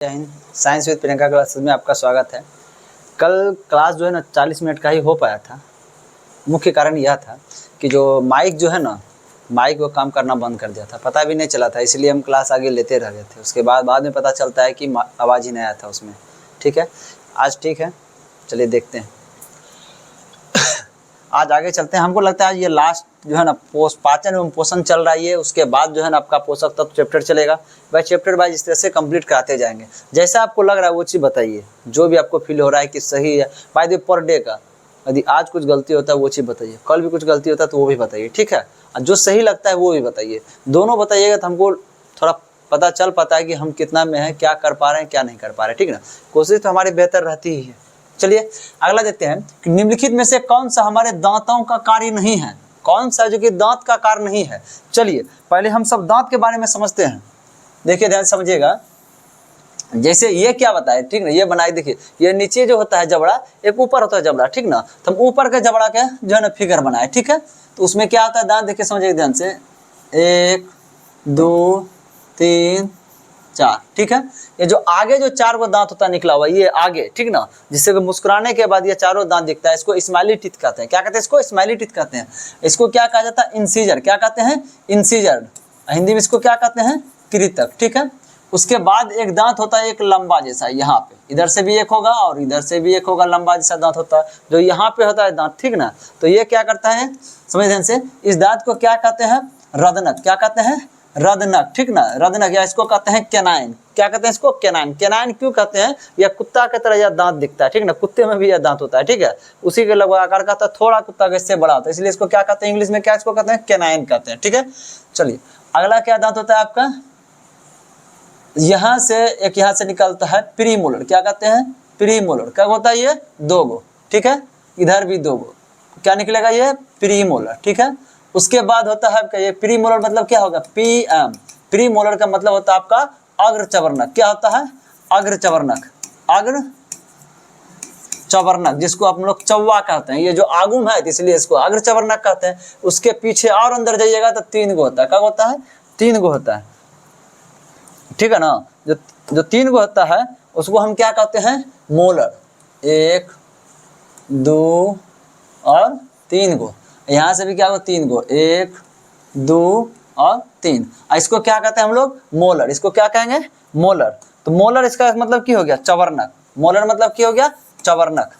जय Hind. Science with Priyanka classes में आपका स्वागत है। कल क्लास जो है ना 40 मिनट का ही हो पाया था। मुख्य कारण यह था कि जो माइक जो है ना माइक वो काम करना बंद कर दिया था, पता भी नहीं चला था, इसलिए हम क्लास आगे लेते रह गए थे। उसके बाद में पता चलता है कि आवाज़ ही नहीं आया था उसमें। ठीक है, आज ठीक है, चलिए देखते हैं। आज आगे चलते हैं। हमको लगता है ये लास्ट जो है ना पाचन एवं पोषण चल रहा है ये, उसके बाद जो है ना आपका पोषक तत्व चैप्टर चलेगा। भाई चैप्टर वाइज इस तरह से कंप्लीट कराते जाएंगे। जैसा आपको लग रहा है वो चीज़ बताइए, जो भी आपको फील हो रहा है कि सही है। बाय द पर डे का यदि आज कुछ गलती होता है वो चीज़ बताइए, कल भी कुछ गलती होता है तो वो भी बताइए। ठीक है, जो सही लगता है वो भी बताइए। दोनों बताइएगा तो हमको थोड़ा पता चल पाता है कि हम कितना में है, क्या कर पा रहे हैं, क्या नहीं कर पा रहे हैं। ठीक है ना, कोशिश तो हमारी बेहतर रहती ही है। चलिए अगला देखते हैं कि निम्नलिखित में से कौन सा हमारे दांतों का कार्य नहीं है। कौन सा जो कि दांत का कार्य नहीं है। चलिए पहले हम सब दांत के बारे में समझते हैं। देखिए ध्यान समझिएगा। जैसे ये क्या बताए, ठीक ना, ये बनाए देखिए, ये नीचे जो होता है जबड़ा, एक ऊपर होता है जबड़ा। ठीक ना, तो हम ऊपर के जबड़ा के जो है ना फिगर बनाए। ठीक है, तो उसमें क्या होता है दांत, देखिए समझिए ध्यान से, 1 2 3 4। ठीक है, ये जो आगे जो 4 गो दांत होता है निकला हुआ ये आगे, ठीक ना, जिससे कि मुस्कुराने के बाद ये चारों दांत दिखता है, इसको स्माइली टीथ कहते हैं। क्या कहते हैं इसको? स्माइली टीथ कहते हैं। इसको क्या कहा जाता है? इंसीजर। क्या कहते हैं? इंसीजर। हिंदी में इसको क्या कहते हैं? कृतक। ठीक है, उसके बाद एक दांत होता है एक लंबा जैसा, यहाँ पे इधर से भी एक होगा और इधर से भी एक होगा, लंबा जैसा दांत होता है जो यहाँ पे होता है दांत। ठीक ना, तो ये क्या करता है, समझ ध्यान से, इस दांत को क्या कहते हैं? रदनक। क्या कहते हैं? रदनक। ठीक ना, रदनक, या इसको कहते हैं कैनाइन। क्या कहते हैं इसको? कैनाइन। कैनाइन क्यों कहते हैं? यह कुत्ता की तरह यह दांत दिखता है। ठीक ना, कुत्ते में भी यह दांत होता है। ठीक है, उसी के लगभग आकार का, थोड़ा कुत्ता के इससे बड़ा होता है, इसलिए इसको क्या कहते हैं इंग्लिश में? क्या इसको कहते हैं? कैनाइन कहते हैं। ठीक है, चलिए अगला क्या दांत होता है आपका? यहाँ से एक, यहाँ से निकलता है प्रीमोलर। क्या कहते हैं? प्रीमोलर। क्या होता है ये? 2 गो। ठीक है, इधर भी 2 गो, क्या निकलेगा ये? प्रीमोलर। ठीक है, उसके बाद होता है आपका ये प्रीमोलर, मतलब क्या होगा? PM। प्रीमोलर का मतलब होता है आपका अग्र चवर्णक। क्या होता है? अग्र चवर्णक। अग्र चवर्णक, जिसको आप लोग चौवा कहते हैं, ये जो आगुम है इसलिए इसको अग्र चवर्णक कहते हैं। उसके पीछे और अंदर जाइएगा तो 3 गो होता है। क्या होता है? 3 गो होता है। ठीक है ना, जो 3 गो होता है उसको हम क्या कहते हैं? मोलर। 1 2 और 3 गो। यहाँ से भी क्या होगा? 3 गो, 1 2 और 3। इसको क्या कहते हैं हम लोग? मोलर। इसको क्या कहेंगे? मोलर। तो मोलर इसका मतलब क्या हो गया? चवर्णक। मोलर मतलब क्या हो गया? चवर्णक।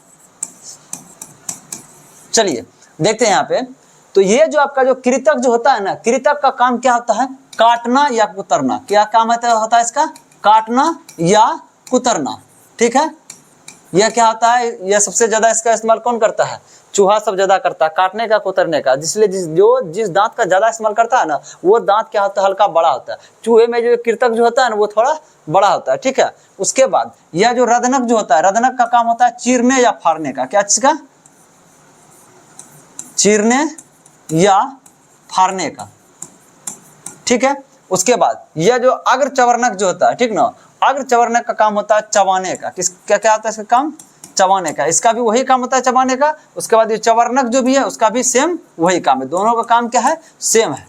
चलिए देखते हैं यहाँ पे। तो ये जो आपका जो कृतक जो होता है ना, कृतक का काम क्या होता है? काटना या कुतरना। क्या काम होता है इसका? काटना या कुतरना। ठीक है, यह क्या होता है? यह सबसे ज्यादा इसका इस्तेमाल कौन करता है? चूहा सब ज्यादा करता है, काटने का कुतरने का। जिसलिए जिस दांत का ज्यादा इस्तेमाल करता है ना, वो दांत क्या होता है? हल्का बड़ा होता है। चूहे में जो कृतक जो होता है ना वो थोड़ा बड़ा होता है। ठीक है, उसके बाद यह जो रदनक जो होता है, रदनक का काम होता है चीरने या फाड़ने का। क्या चीज का? चीरने या फाड़ने का। ठीक है, उसके बाद यह जो अग्र चवर्णक जो होता है, ठीक ना, अग्र चवर्णक का काम होता है चबाने का। किस क्या क्या होता है इसका काम? चबाने का। इसका भी वही काम होता है चबाने का। उसके बाद ये चवर्णक जो भी है उसका भी सेम वही काम है। दोनों का काम क्या है? सेम है।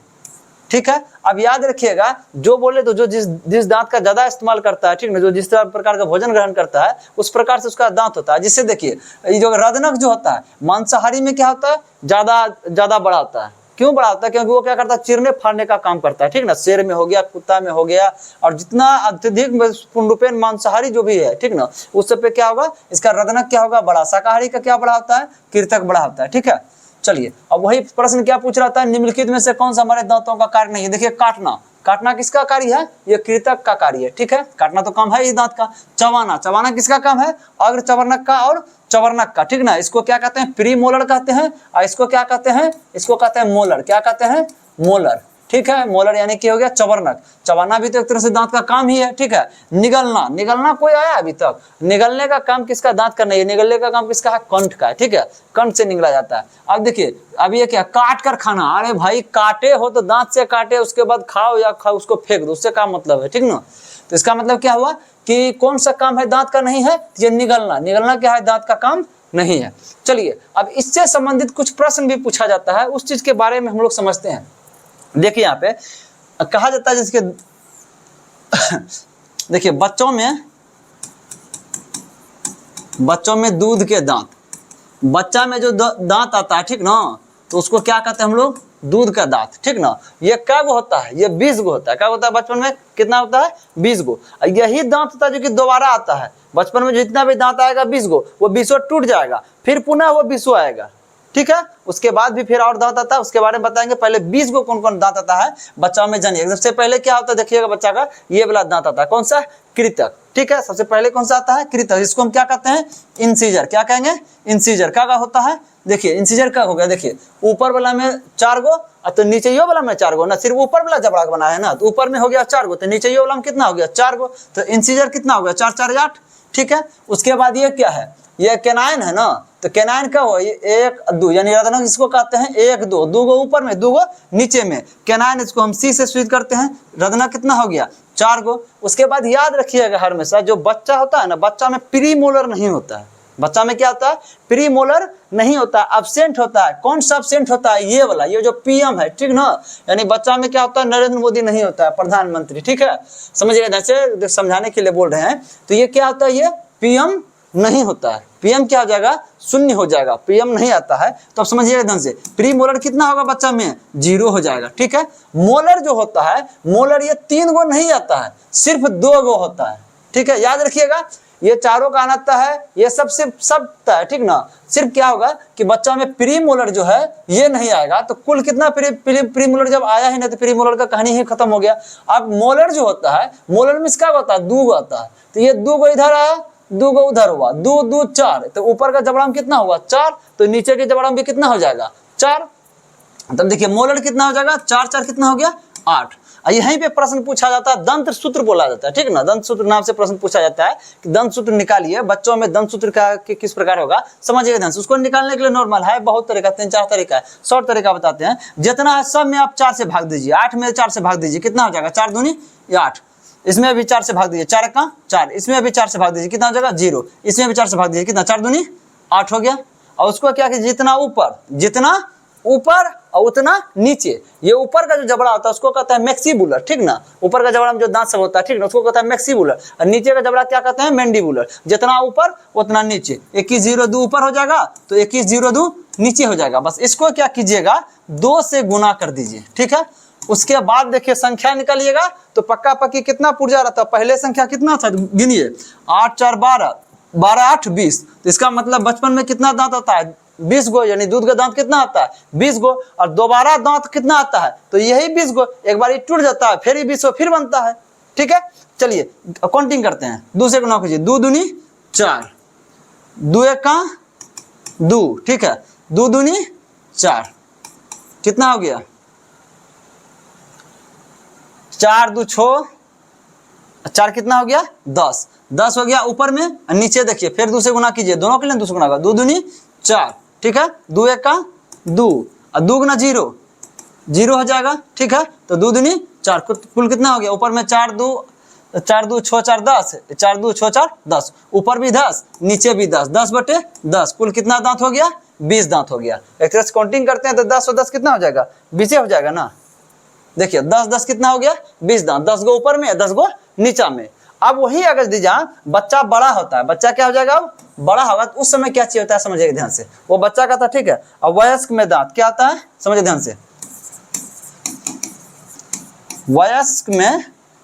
ठीक है, अब याद रखिएगा, जो बोले तो जो जिस दांत का ज्यादा इस्तेमाल करता है, ठीक ना, जो जिस प्रकार का भोजन ग्रहण करता है उस प्रकार से उसका दांत होता है। जिससे देखिए ये जो रदनक जो होता है मांसाहारी में क्या होता है? ज्यादा बड़ा होता है। क्यों बड़ा होता है? क्योंकि वो क्या करता है? चीरने फाड़ने का काम करता है। ठीक ना, शेर में हो गया, कुत्ता में हो गया, और जितना अत्यधिक पूर्णरूपेण मांसाहारी जो भी है, ठीक ना, उस सब पे क्या होगा? इसका रदनक क्या होगा? बड़ा। शाकाहारी का क्या बड़ा होता है? कृतक बड़ा होता है। ठीक है, चलिए अब वही प्रश्न क्या पूछ रहा था? निम्नलिखित में से कौन सा हमारे दांतों का कार्य नहीं है? देखिए काटना। काटना किसका कार्य है? ये कृतक का कार्य है। ठीक है, काटना तो काम है इस दांत का। चबाना, चबाना किसका काम है? अग्र चवर्णक का और चवर्णक का। ठीक ना, इसको क्या कहते हैं? प्रीमोलर कहते हैं। और इसको क्या कहते हैं? इसको कहते हैं मोलर। क्या कहते हैं? मोलर। ठीक है, मोलर यानी कि हो गया चवर्णक। चबाना भी तो एक तरह से दांत का काम ही है। ठीक है, निगलना, निगलना कोई आया अभी तक? निगलने का काम किसका? दांत का नहीं है। निगलने का काम किसका है? कंठ का है। ठीक है, कंठ से निगला जाता है। अब देखिए, अब ये क्या? काट कर खाना। अरे भाई काटे हो तो दांत से काटे, उसके बाद खाओ या उसको फेंक दो, उससे क्या मतलब है? ठीक ना, तो इसका मतलब क्या हुआ कि कौन सा काम है दांत का नहीं है? ये निगलना। निगलना क्या है? दांत का काम नहीं है। चलिए अब इससे संबंधित कुछ प्रश्न भी पूछा जाता है, उस चीज के बारे में हम लोग समझते हैं। देखिए यहाँ पे कहा जाता है जिसके देखिए बच्चों में बच्चों में दूध के दांत, बच्चा में जो दांत आता है, ठीक ना, तो उसको क्या कहते हैं हम लोग, दूध का दांत, ठीक ना। ये क्या गो होता है, ये 20 गो होता है। क्या होता है बचपन में, कितना होता है, 20 गो। यही दांत होता है जो कि दोबारा आता है। बचपन में जितना भी दांत आएगा 20 गो, वो 20 टूट जाएगा, फिर पुनः वो 20 आएगा, ठीक है। उसके बाद भी फिर और दांत आता है, उसके बारे में बताएंगे। पहले 20 गो कौन कौन दांत आता है बच्चा में, जानिए। सबसे पहले क्या होता है, देखिएगा बच्चा का ये वाला दांत आता है, कौन सा, कृतक, ठीक है। सबसे पहले कौन सा आता है, कृतक। इसको हम क्या कहते हैं, इंसीजर। क्या कहेंगे, इंसीजर। क्या होता है, देखिए इंसीजर क्या हो गया, देखिए ऊपर वाला में 4 गो और तो नीचे ये वाला में 4 गो ना, सिर्फ ऊपर वाला जबड़ा बनाया है ना, तो ऊपर में हो गया 4 गो, तो नीचे ये वाला में कितना हो गया, 4 गो। तो इंसीजर कितना हो गया, 4 4 8, ठीक है। उसके बाद ये क्या है, ये कैनाइन है ना, तो कैनाइन क्या हुआ, ये 1 2, यानी रत्नक इसको कहते हैं 1 2, 2 गो ऊपर में 2 गो नीचे में, कैनाइन इसको हम सी से सूचित करते हैं। रत्नक कितना हो गया, 4 गो। उसके बाद याद रखिएगा हमेशा, जो बच्चा होता है ना, बच्चा में प्रीमोलर नहीं होता है। बच्चा में क्या होता है, प्रीमोलर नहीं होता, अब्सेंट होता है। कौन सा अब्सेंट होता है, ये वाला, ये जो पीएम है, ठीक ना। यानी बच्चा में क्या होता है, नरेंद्र मोदी नहीं होता है, प्रधानमंत्री, ठीक है। समझिएगा, जैसे समझाने के लिए बोल रहे हैं। तो ये क्या होता है, ये पीएम नहीं होता है। पीएम क्या हो जाएगा, शून्य हो जाएगा, पीएम नहीं आता है। तो अब समझिएगा ढंग से, प्री मोलर कितना होगा बच्चा में, 0 हो जाएगा, ठीक है। मोलर जो होता है, मोलर ये 3 गो नहीं आता है, सिर्फ 2 गो होता है, ठीक है। याद रखिएगा, ये चारों का आता है, ये सबसे सब है, ठीक ना। सिर्फ क्या होगा कि बच्चा में प्री मोलर जो है ये नहीं आएगा। तो कुल कितना प्री मोलर जब आया ही नहीं, तो प्री मोलर का कहानी ही खत्म हो गया। अब मोलर जो होता है, मोलर में इसका होता है 2 गो आता है। तो ये 2 गो इधर आया, 2 गो उधर हुआ, 2 2 4। तो ऊपर का जबड़ा में कितना हुआ, 4, तो नीचे के जबड़ा में भी कितना हो जाएगा, 4। तब देखिए मोलर कितना हो जाएगा, 4 4 कितना हो गया, 8। यहीं पे प्रश्न पूछा जाता है, दंत सूत्र बोला जाता है, ठीक ना। दंत सूत्र नाम से प्रश्न पूछा जाता है कि दंत सूत्र निकालिए। बच्चों में दंत सूत्र का किस प्रकार होगा, समझिएगा ध्यान से। उसको निकालने के लिए नॉर्मल है, बहुत तरीका, 3-4 तरीका है। शॉर्ट तरीका बताते हैं। जितना है सब में आप 4 से भाग दीजिए, 8 में 4 से भाग दीजिए, कितना हो जाएगा, 4 दूनी 8। इसमें भी 4 से भाग दीजिए, 4 का 4। इसमें भी 4 से भाग दीजिए, कितना हो जाएगा, 0। इसमें भी 4 से भाग दीजिए, कितना, 4 दूनी 8 हो गया। और उसको क्या कीजिए, जितना ऊपर और उतना नीचे। ये ऊपर का जो जबड़ा होता है उसको कहता है मैक्सिबुलर, ठीक ना। ऊपर का जबड़ा में जो दांत सब होता है, ठीक ना, उसको कहता है मैक्सिबुलर। और नीचे का जबड़ा क्या कहते हैं, मैंडिबुलर। जितना ऊपर उतना नीचे। 21 0 2 ऊपर हो जाएगा, तो 21 0 2 नीचे हो जाएगा। बस इसको क्या कीजिएगा, 2 से गुना कर दीजिए, ठीक है। उसके बाद देखिए संख्या निकालिएगा, तो पक्का पक्की कितना पुर्जा रहता है। पहले संख्या कितना था, गिनिए, 8 4 12, 12 8 20। तो इसका मतलब बचपन में कितना दांत आता है, 20 गो। यानी दूध का दांत कितना आता है, 20 गो। और दोबारा दांत कितना आता है, तो यही 20 गो। एक बार ये टूट जाता है, फिर ये 20 फिर बनता है, ठीक है। चलिए काउंटिंग करते हैं, 2 से गुना कीजिए, 2 दूनी 4, 2 1 का 2, ठीक है, 2 दूनी 4, कितना हो गया, 4 2 6, 4 कितना हो गया, 10 10 हो गया ऊपर में। और नीचे देखिए, फिर 2 से गुना कीजिए, दोनों के लिए 2 से गुना, 2 दूनी 4, ठीक है। 2 1 का 2 और 2 गुना 0 0 हो जाएगा, ठीक है। तो 2 दूनी 4, कुल कितना हो गया, ऊपर में 4 2 6 4 10, 4 2 6 4 10, ऊपर भी 10 नीचे भी 10, 10 बटे 10, कुल कितना दांत हो गया, 20 दांत हो गया। एक तरह से काउंटिंग करते हैं तो 10 और 10 कितना हो जाएगा, 20 हो जाएगा ना। देखिए 10 10 कितना हो गया, 20 दांत, 10 गो ऊपर में 10 गो नीचा में। अब वही अगर दीजिए बच्चा बड़ा होता है, बच्चा क्या हो जाएगा, अब बड़ा होगा, तो उस समय क्या चाहिए होता है, समझिएगा ध्यान से। वो बच्चा का था, ठीक है। अब वयस्क में दांत क्या आता है, समझिए ध्यान से, वयस्क में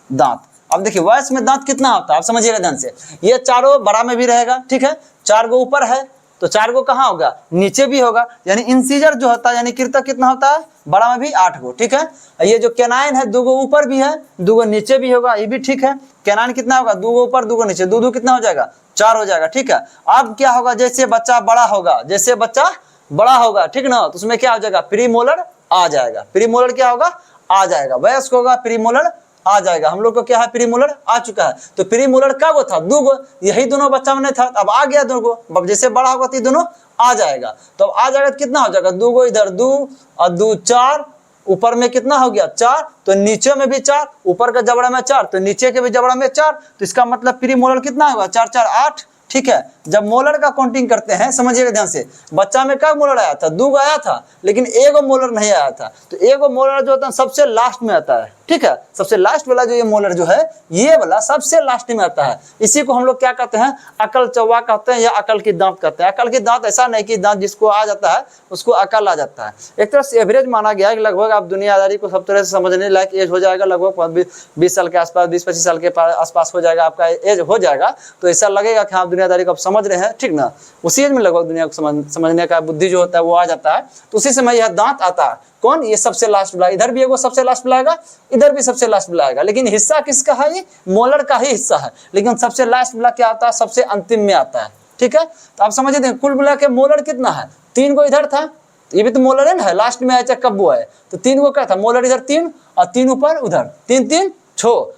दांत। अब देखिए वयस्क में दांत कितना होता है, अब समझिएगा ध्यान से। ये चारों बड़ा में भी रहेगा, ठीक है। 4 गो ऊपर है, तो 4 गो कहाँ होगा, नीचे भी होगा। यानी इंसीजर जो होता है, यानी कृतक कितना होता है, बड़ा में भी 8 गो, ठीक है। ये जो कैनाइन है, 2 गो ऊपर भी है, 2 गो नीचे भी होगा, ये भी ठीक है। कैनाइन कितना होगा, 2 गो ऊपर 2 गो नीचे, 2 2 कितना हो जाएगा, 4 हो जाएगा, ठीक है। अब क्या होगा, जैसे बच्चा बड़ा होगा, जैसे बच्चा बड़ा होगा, ठीक ना, तो उसमें क्या हो जाएगा, प्रीमोलर आ जाएगा। प्रीमोलर क्या होगा, आ जाएगा। वयस्क होगा, प्रीमोलर आ जाएगा। हम लोग को क्या है, प्रीमोलर आ चुका है। तो प्रीमोलर का गो था, 2 गो, यही दोनों बच्चा में नहीं था, अब आ गया 2 गो। अब जैसे बड़ा होगा तो ये दोनों आ जाएगा। तो अब आ जाएगा तो कितना हो जाएगा, 2 गो इधर 2 और 2 4, ऊपर में कितना हो गया 4, तो नीचे में भी 4, ऊपर का जबड़ा में 4, तो नीचे के भी जबड़ा में 4। तो इसका मतलब प्रीमोलर कितना होगा, 4 4 8, ठीक है। जब मोलर का काउंटिंग करते हैं, समझिएगा ध्यान से, बच्चा में क्या मोलर आया था, 2 गो आया था, लेकिन 1 गो मोलर नहीं आया था। तो 1 गो मोलर जो होता है सबसे लास्ट में आता है, ठीक है। सबसे लास्ट वाला जो ये मोलर जो है ये वाला सबसे लास्ट में आता है। इसी को हम लोग क्या कहते हैं, अकल चौवा कहते हैं या अकल की दांत कहते हैं। अकल की दांत ऐसा नहीं कि दांत जिसको आ जाता है उसको अकल आ जाता है। एक तरह से एवरेज माना गया है कि लगभग आप दुनियादारी को सब तरह से समझने लायक एज हो जाएगा, लगभग 20 साल के आसपास, 20-25 साल के आसपास हो जाएगा, आपका एज हो जाएगा तो ऐसा लगेगा कि आप दुनियादारी को आप समझ रहे हैं, ठीक ना। उसी एज में लगभग दुनिया को समझने का बुद्धि जो होता है वो आ जाता है। तो उसी समय यह दांत आता है। कौन, ये सबसे लास्ट वाला। इधर भी एगो सबसे लास्ट वाला आएगा, इधर भी सबसे लास्ट वाला आएगा, लेकिन हिस्सा किसका है, ये मोलर का ही हिस्सा है। लेकिन सबसे लास्ट वाला क्या आता है, सबसे अंतिम में आता है, ठीक है। तो आप समझ लेते हैं कुल मिला के मोलर कितना है, 3 को इधर था, ये भी तो मोलर है ना, लास्ट में आया चाहे कब वो है, तो 3 को क्या था, मोलर इधर 3 और 3 ऊपर उधर, 3-3 छो,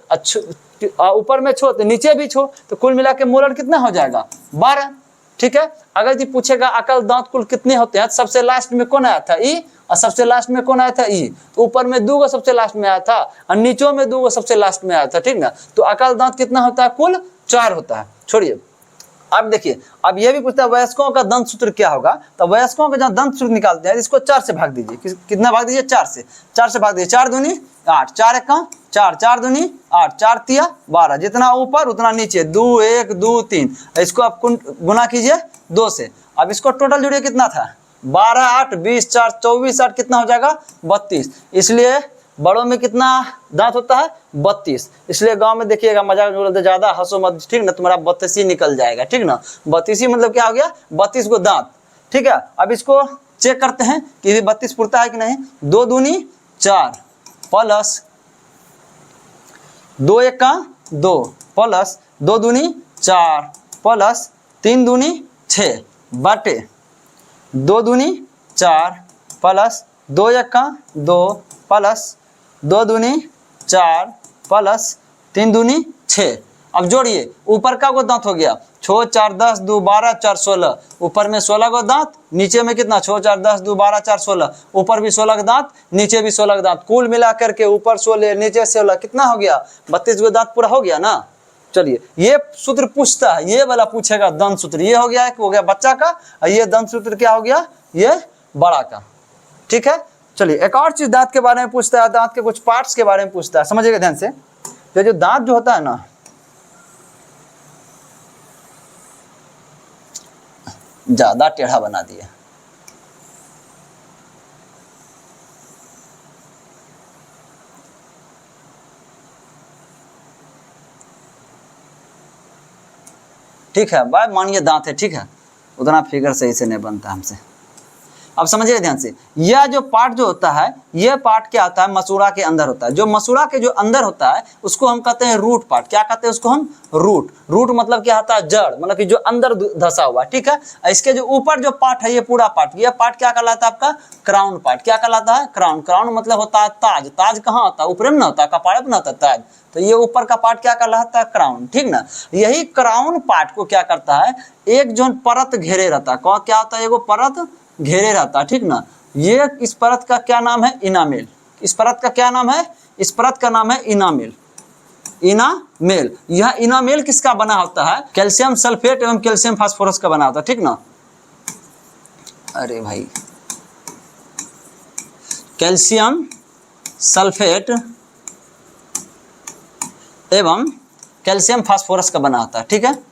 ऊपर में छो तो नीचे भी छो, तो कुल मिला के मोलर कितना हो जाएगा, 12, ठीक है। अगर जी पूछेगा अकल दांत कुल कितने होते हैं, सबसे लास्ट में कौन आया था, ई, और सबसे लास्ट में कौन आया था, ई। तो ऊपर में 2 को सबसे लास्ट में आया था और नीचों में 2 को सबसे लास्ट में आया था, ठीक ना। तो अकल दांत कितना होता है, कुल 4 होता है। छोड़िए, अब देखिए, अब ये भी पूछता है वयस्कों का दंत सूत्र क्या होगा। तो वयस्कों का जहाँ दंत सूत्र निकालते हैं इसको 4 से भाग दीजिए। कितना भाग दीजिए, 4 से भाग दीजिए। 4 दूनी 8, 4 1 4, 4 दूनी 8, 4 तिया 12, जितना ऊपर उतना नीचे, 2 1 2 3। इसको आप गुना कीजिए 2 से। अब इसको टोटल जोड़िए, कितना था, 12 8 20 4 24 8, कितना हो जाएगा, 32। इसलिए बड़ों में कितना दांत होता है, 32। इसलिए गांव में देखिएगा, मजाक बोलते ज्यादा हंसो मत, ठीक ना, तुम्हारा 32 ही निकल जाएगा, ठीक ना। 32 मतलब क्या हो गया, 32 को दांत, ठीक है। अब इसको चेक करते हैं कि ये 32 पुरता है कि नहीं। 2 दूनी 4 प्लस 2 1 2 प्लस 2 दूनी 4 प्लस 3 दूनी 6 बटे 2 दूनी 4 प्लस 2 1 2 प्लस 2 दूनी 4 प्लस 3 दूनी 6। अब जोड़िए, ऊपर का को दांत हो गया 6 4 10 2 12 4 16, ऊपर में 16 को दांत, नीचे में कितना, 6 4 10 2 12 4 16, ऊपर भी 16 दांत, नीचे भी 16 दांत, कुल मिला करके ऊपर 16 नीचे 16, कितना हो गया, 32 को दांत पूरा हो गया ना। चलिए, ये सूत्र पूछता है, ये वाला पूछेगा दंत सूत्र, ये हो गया, एक हो गया बच्चा का, और ये दंत सूत्र क्या हो गया, ये बड़ा का, ठीक है। चलिए, एक और चीज दांत के बारे में पूछता है, दांत के कुछ पार्ट्स के बारे में पूछता है, समझिएगा ध्यान से। तो जो दांत जो होता है ना, ज्यादा टेढ़ा बना दिया, ठीक है भाई, मानिए दांत है, ठीक है, उतना फिगर सही से नहीं बनता हमसे। अब समझिए ध्यान से, यह जो पार्ट जो होता है, यह पार्ट क्या होता है, मसूड़ा के अंदर होता है। जो मसूड़ा के जो अंदर होता है उसको हम कहते हैं रूट पार्ट। क्या कहते हैं उसको हम, रूट। रूट मतलब क्या होता है, जड़, मतलब कि जो अंदर धसा हुआ, ठीक है। इसके जो ऊपर जो पार्ट है, ये पूरा पार्ट, ये पार्ट क्या कहलाता है आपका, क्राउन पार्ट। क्या कहलाता है, क्राउन। क्राउन मतलब होता है ताज। ताज कहाँ होता है, ऊपर में ना होता है, कपाड़े में ना होता है ताज। तो ये ऊपर का पार्ट क्या कहलाता है, क्राउन, ठीक ना। यही क्राउन पार्ट को क्या करता है, एक जो परत घेरे रहता है, क्या होता है, एगो परत घेरे रहता है, ठीक ना। ये इस परत का क्या नाम है, इनामेल। इस परत का क्या नाम है, इस परत का नाम है इनामेल। इनामेल, यह इनामेल किसका बना होता है, कैल्शियम सल्फेट एवं कैल्शियम फास्फोरस का बना होता है, ठीक ना। अरे भाई, कैल्शियम सल्फेट एवं कैल्शियम फास्फोरस का बना होता है, ठीक है।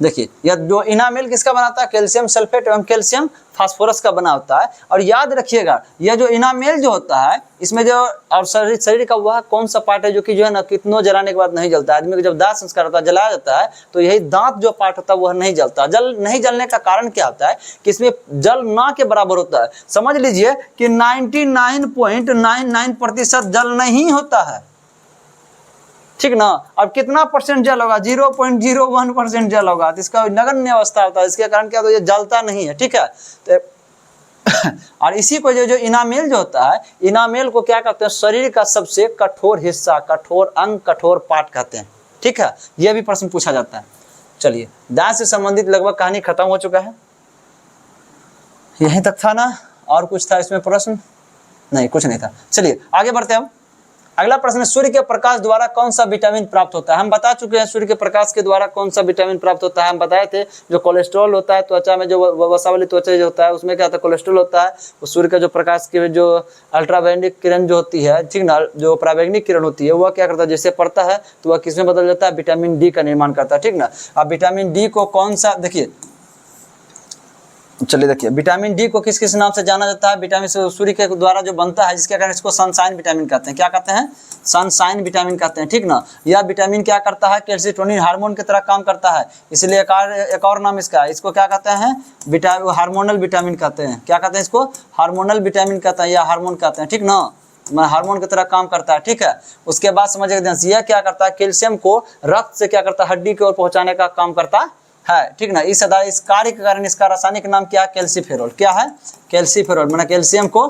देखिए, यह जो इनामेल किसका बनाता है, कैल्शियम सल्फेट एवं कैल्शियम फास्फोरस का बना होता है। और याद रखिएगा, यह जो इनामेल जो होता है, इसमें जो और शरीर का वह कौन सा पार्ट है जो कि जो है ना, कितनों जलाने के बाद नहीं जलता है। आदमी को जब दांत संस्कार होता है, जलाया जाता है, तो यही दांत जो पार्ट होता है वह नहीं जलता। नहीं जलने का कारण क्या होता है कि इसमें जल ना के बराबर होता है। समझ लीजिए कि 99.99% जल नहीं होता है, ठीक ना। अब कितना परसेंट जल होगा, 0.01% जल होगा। तो इसका नगण्य अवस्था होता है, इसके कारण क्या होता है, ये जलता नहीं है, ठीक है। तो और इसी को जो इनामेल जो होता है, इनामेल को क्या कहते हैं, शरीर का सबसे कठोर हिस्सा, कठोर अंग, कठोर पार्ट कहते हैं, ठीक है। यह भी प्रश्न पूछा जाता है। चलिए, दांत से संबंधित लगभग कहानी खत्म हो चुका है, यहीं तक था ना। और कुछ था इसमें प्रश्न, नहीं कुछ नहीं था। चलिए आगे बढ़ते हैं। अगला प्रश्न है, सूर्य के प्रकाश द्वारा कौन सा विटामिन प्राप्त होता है? हम बता चुके हैं सूर्य के प्रकाश के द्वारा कौन सा विटामिन प्राप्त होता है। हम बताए थे जो कोलेस्ट्रॉल होता है त्वचा में, जो वसा वाली त्वचा जो होता है उसमें क्या होता है, कोलेस्ट्रॉल होता है। वो सूर्य का जो प्रकाश की जो अल्ट्रावायलेट किरण जो होती है, ठीक ना, जो पराबैंगनी किरण होती है, वह क्या करता है, जैसे पड़ता है तो वह किसमें बदल जाता है, विटामिन डी का निर्माण करता है, ठीक ना। अब विटामिन डी को कौन सा, देखिए चलिए देखिए, विटामिन डी को किस किस नाम से जाना जाता है? विटामिन सूर्य के द्वारा जो बनता है, जिसके कारण इसको सनशाइन विटामिन कहते हैं। क्या कहते हैं? सनशाइन विटामिन कहते हैं, ठीक ना। यह विटामिन क्या करता है, कैल्शिटोनिन हार्मोन की तरह काम करता है, इसलिए एक और नाम इसका है। इसको क्या कहते हैं, हार्मोनल विटामिन कहते हैं। क्या कहते हैं इसको? हार्मोनल विटामिन कहते हैं या हार्मोन कहते हैं, ठीक ना, हार्मोन की तरह काम करता है, ठीक है। उसके बाद समझिए ध्यान से, यह क्या करता है, कैल्शियम को रक्त से क्या करता है, हड्डी की ओर पहुंचाने का काम करता है, ठीक ना। इस कार्य के कारण इसका रासायनिक नाम क्या है, कैल्सीफेरॉल। क्या है? कैल्सीफेरॉल, माना कैल्शियम को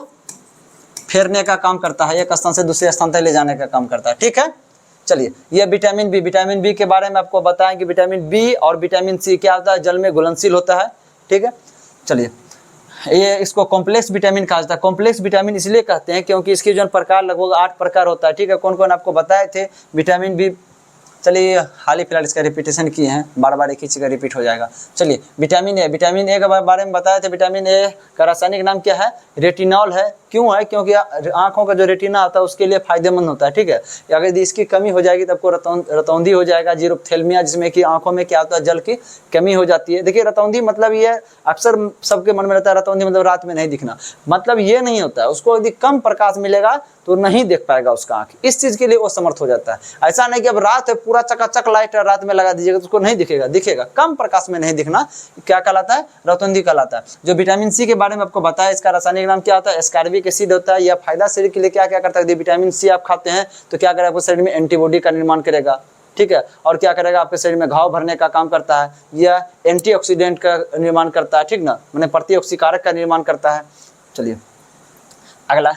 फेरने का काम करता है, एक स्थान से दूसरे स्थान तक ले जाने का काम करता है, ठीक है। चलिए, ये विटामिन बी, विटामिन बी के बारे में आपको बताएं कि विटामिन बी और विटामिन सी क्या होता है, जल में घुलनशील होता है, ठीक है। चलिए, ये इसको कॉम्प्लेक्स विटामिन कहा जाता है। कॉम्प्लेक्स विटामिन इसलिए कहते हैं क्योंकि इसकी जो प्रकार लगभग 8 प्रकार होता है, ठीक है। कौन कौन आपको बताए थे विटामिन बी? चलिए, हाल ही फिलहाल इसका रिपीटेशन किए हैं, बार बार एक ही चीज़ का रिपीट हो जाएगा। चलिए, विटामिन ए, विटामिन ए के बारे में बताए थे। विटामिन ए का रासायनिक नाम क्या है? रेटिनॉल है। क्यों है? क्योंकि आंखों का जो रेटिना होता है उसके लिए फायदेमंद होता है, ठीक है। अगर इसकी कमी हो जाएगी तो आपको रतौंधी हो जाएगा, जीरोप्थेल्मिया, जिसमें कि आंखों में क्या होता है, जल की कमी हो जाती है। देखिए, रतौंधी मतलब ये अक्सर सबके मन में रहता है, रतौंधी मतलब रात में नहीं दिखना, मतलब ये नहीं होता है। उसको यदि कम प्रकाश मिलेगा तो नहीं देख पाएगा उसका आंख, इस चीज के लिए वो समर्थ हो जाता है। ऐसा नहीं कि अब रात है पूरा चकाचक लाइट रात में लगा दीजिएगा तो उसको नहीं दिखेगा, दिखेगा, कम प्रकाश में नहीं दिखना, क्या कहलाता है, रतौंधी कहलाता है। जो विटामिन सी के बारे में आपको बताया, इसका रासायनिक नाम क्या होता है, एस्कॉर्बिक एसिड होता है। यह फायदा शरीर के लिए क्या क्या करता है, यदि विटामिन सी आप खाते हैं तो क्या करेगा, आपके शरीर में एंटीबॉडी का निर्माण करेगा, ठीक है। और क्या करेगा, आपके शरीर में घाव भरने का काम करता है। यह एंटीऑक्सीडेंट का निर्माण करता है, ठीक ना, मैंने प्रतिऑक्सीकारक का निर्माण करता है। चलिए, अगला,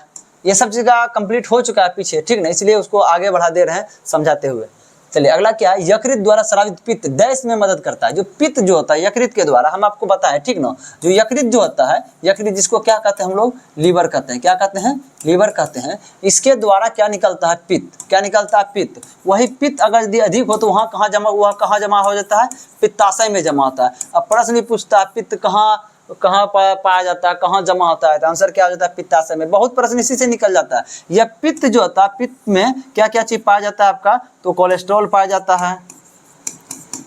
ये सब चीज़ का कंप्लीट हो चुका है पीछे, ठीक ना, इसलिए उसको आगे बढ़ा दे रहे हैं समझाते हुए। चलिए, अगला क्या है, यकृत द्वारा स्रावित पित्त डैश में मदद करता है। जो पित्त जो होता है यकृत के द्वारा, हम आपको बताएं, ठीक ना, जो यकृत जो होता है, यकृत जिसको क्या कहते हैं हम लोग, लीवर कहते हैं। क्या कहते हैं? लीवर कहते हैं। इसके द्वारा क्या निकलता है, पित्त। क्या निकलता है? पित्त। वही पित्त अगर यदि अधिक हो तो वहाँ कहाँ जमा हो जाता है, पित्ताशय में जमा होता है। अब प्रश्न पूछता है पित्त कहाँ पाया जाता है, कहाँ जमा होता है, तो आंसर क्या हो जाता है, पित्ताशय में। बहुत प्रश्न इसी से निकल जाता है। यह पित्त जो होता है, पित्त में क्या क्या चीज पाया जाता है आपका, तो कोलेस्ट्रॉल पाया जाता है।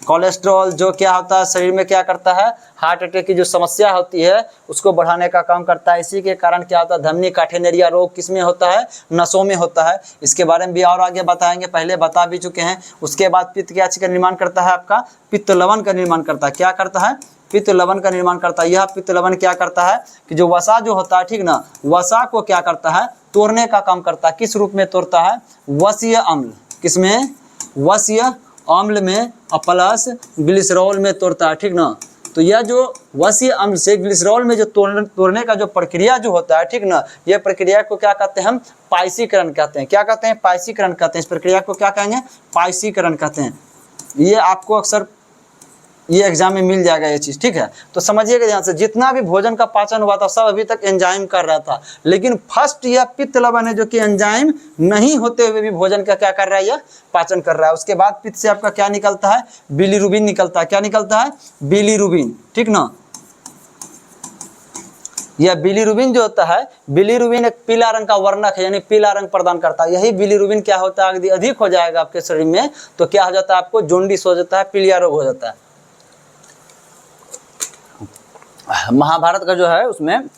कोलेस्ट्रॉल जो क्या होता है, शरीर में क्या करता है, हार्ट अटैक की जो समस्या होती है उसको बढ़ाने का काम करता है। इसी के कारण क्या होता है, धमनी काठिन्यरिया रोग किसमें होता है, नसों में होता है। इसके बारे में भी और आगे बताएंगे, पहले बता भी चुके हैं। उसके बाद पित्त क्या चीज का निर्माण करता है, आपका पित्त लवण का निर्माण करता है। क्या करता है, पित्त लवण का निर्माण करता है। यह पित्त लवण क्या करता है कि जो वसा जो होता है, ठीक ना, वसा को क्या करता है, तोड़ने का काम करता है। किस रूप में तोड़ता है, वसीय अम्ल, किसमें, वसीय अम्ल में, प्लस ग्लिसरॉल में तोड़ता है, ठीक ना। तो यह जो वसीय अम्ल से ग्लिसरॉल में जो तोड़ने का जो प्रक्रिया जो होता है, ठीक ना, यह प्रक्रिया को क्या कहते हैं हम, पाइसीकरण कहते हैं। क्या कहते हैं, पाइसीकरण कहते हैं। इस प्रक्रिया को क्या कहेंगे, पाइसीकरण कहते हैं। ये आपको अक्सर ये एग्जाम में मिल जाएगा ये चीज़, ठीक है। तो समझिएगा ध्यान से, जितना भी भोजन का पाचन हुआ था सब अभी तक एंजाइम कर रहा था, लेकिन फर्स्ट यह पित्त लवण है जो कि एंजाइम नहीं होते हुए भी भोजन का क्या कर रहा है, यह पाचन कर रहा है। उसके बाद पित्त से आपका क्या निकलता है, बिलीरुबिन निकलता है। क्या निकलता है, बिलीरुबिन, ठीक ना। यह बिलीरुबिन जो होता है, बिलीरुबिन एक पीला रंग का वर्णक है, यानी पीला रंग प्रदान करता है। यही बिलीरुबिन क्या होता है, यदि अधिक हो जाएगा आपके शरीर में तो क्या हो जाता है, आपको जॉन्डिस हो जाता है, पीलिया रोग हो जाता है। महाभारत का जो है उसमें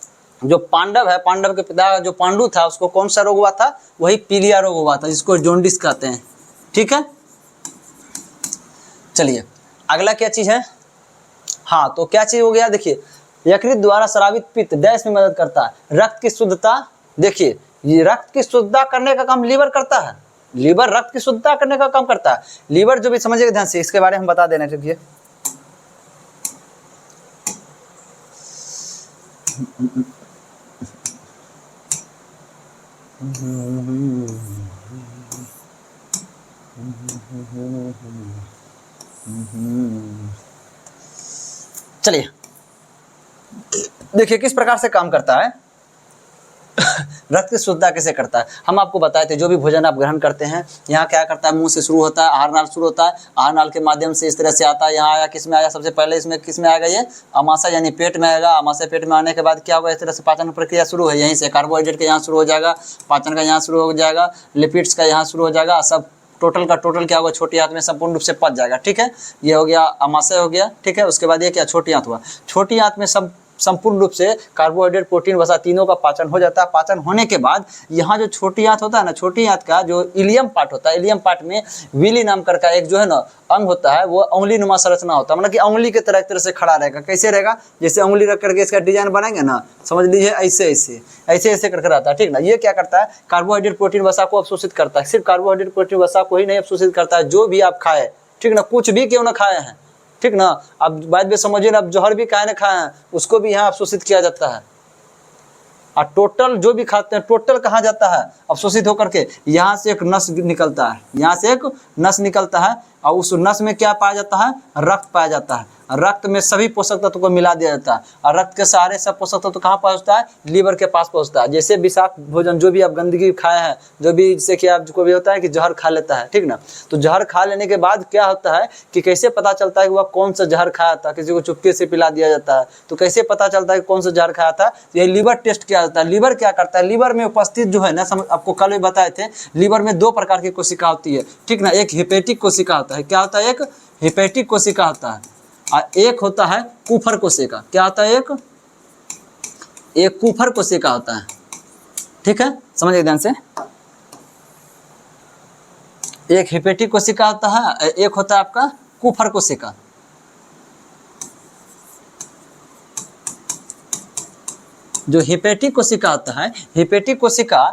जो पांडव है, पांडव के पिता जो पांडु था उसको कौन सा रोग हुआ था, वही पीलिया रोग हुआ था, जिसको जॉन्डिस कहते हैं, ठीक है। चलिए, अगला क्या चीज है, हाँ, तो क्या चीज हो गया, देखिए, यकृत द्वारा स्रावित पित्त डैश में मदद करता है, रक्त की शुद्धता। देखिए, ये रक्त की शुद्धता करने का काम लीवर करता है। लीवर रक्त की शुद्धता करने का काम करता है। लीवर जो भी समझिएगा ध्यान से, इसके बारे में हम बता देना, ठीक चलिए, देखिए किस प्रकार से काम करता है। रक्त की शुद्धता कैसे करता है, हम आपको बताए थे। जो भी भोजन आप ग्रहण करते हैं, यहाँ क्या करता है, मुंह से शुरू होता है, आहार नाल शुरू होता है, आहार नाल के माध्यम से इस तरह से आता है, यहाँ आया, किस में आया, सबसे पहले इसमें किस में आएगा, ये अमाशय यानी पेट में आएगा। अमाशय पेट में आने के बाद क्या होगा, इस तरह से पाचन प्रक्रिया शुरू है, यहीं से कार्बोहाइड्रेट का यहाँ शुरू हो जाएगा, पाचन का यहाँ शुरू हो जाएगा, लिपिड्स का यहाँ शुरू हो जाएगा, सब टोटल का टोटल क्या होगा, छोटी आंत में संपूर्ण रूप से पच जाएगा। ठीक है, ये हो गया अमाशय हो गया। ठीक है, उसके बाद ये क्या, छोटी आंत हुआ। छोटी आंत में सब संपूर्ण रूप से कार्बोहाइड्रेट, प्रोटीन, वसा तीनों का पाचन हो जाता है। पाचन होने के बाद यहाँ जो छोटी आंत होता है ना, छोटी आंत का जो इलियम पार्ट होता है, इलियम पार्ट में विली नाम का एक जो है ना अंग होता है, वो उंगली नुमा संरचना होता है, मतलब कि उंगली के तरह एक तरह से खड़ा रहेगा। कैसे रहेगा, जैसे उंगली रख करके इसका डिजाइन बनाएंगे ना, समझ लीजिए ऐसे ऐसे ऐसे ऐसे करके रहता है। ठीक ना, ये क्या करता है, कार्बोहाइड्रेट, प्रोटीन, वसा को अवशोषित करता है। सिर्फ कार्बोहाइड्रेट, प्रोटीन, वसा को ही नहीं अवशोषित करता है, जो भी आप खाए, ठीक ना, कुछ भी क्यों ना खाए हैं, ठीक ना, अब बाद में समझिए ना, अब जहर भी खाए ना खाए हैं, उसको भी यहाँ अवशोषित किया जाता है। और टोटल जो भी खाते हैं, टोटल कहाँ जाता है, अवशोषित होकर के यहाँ से एक नस निकलता है, यहाँ से एक नस निकलता है, और उस नस में क्या पाया जाता है, रक्त पाया जाता है। रक्त में सभी पोषक तत्व को मिला दिया जाता है, और रक्त के सहारे सब पोषक तत्व कहाँ पहुँचता है, लीवर के पास पहुँचता है। जैसे विषाक्त भोजन जो भी आप गंदगी खाए हैं, जो भी जैसे कि आपको भी होता है कि जहर खा लेता है, ठीक ना, तो जहर खा लेने के बाद क्या होता है कि कैसे पता चलता है कि वह कौन सा जहर खाया था, किसी को चुपके से पिला दिया जाता है, तो कैसे पता चलता है कि कौन सा जहर खाया था, ये लीवर टेस्ट किया जाता है। लीवर क्या करता है, लीवर में उपस्थित जो है ना, आपको कल भी बताए थे, लीवर में दो प्रकार की कोशिका होती है, ठीक ना, एक हेपेटिक कोशिका होता है, क्या होता है, एक हेपेटिक कोशिका होता है, और एक होता है कुफर कोशिका। क्या होता है, एक कुफर कोशिका होता है। ठीक है, समझिए ध्यान से, एक हेपेटिक कोशिका होता है, एक होता है आपका कुफर कोशिका। जो हेपेटिक कोशिका होता है, हेपेटिक कोशिका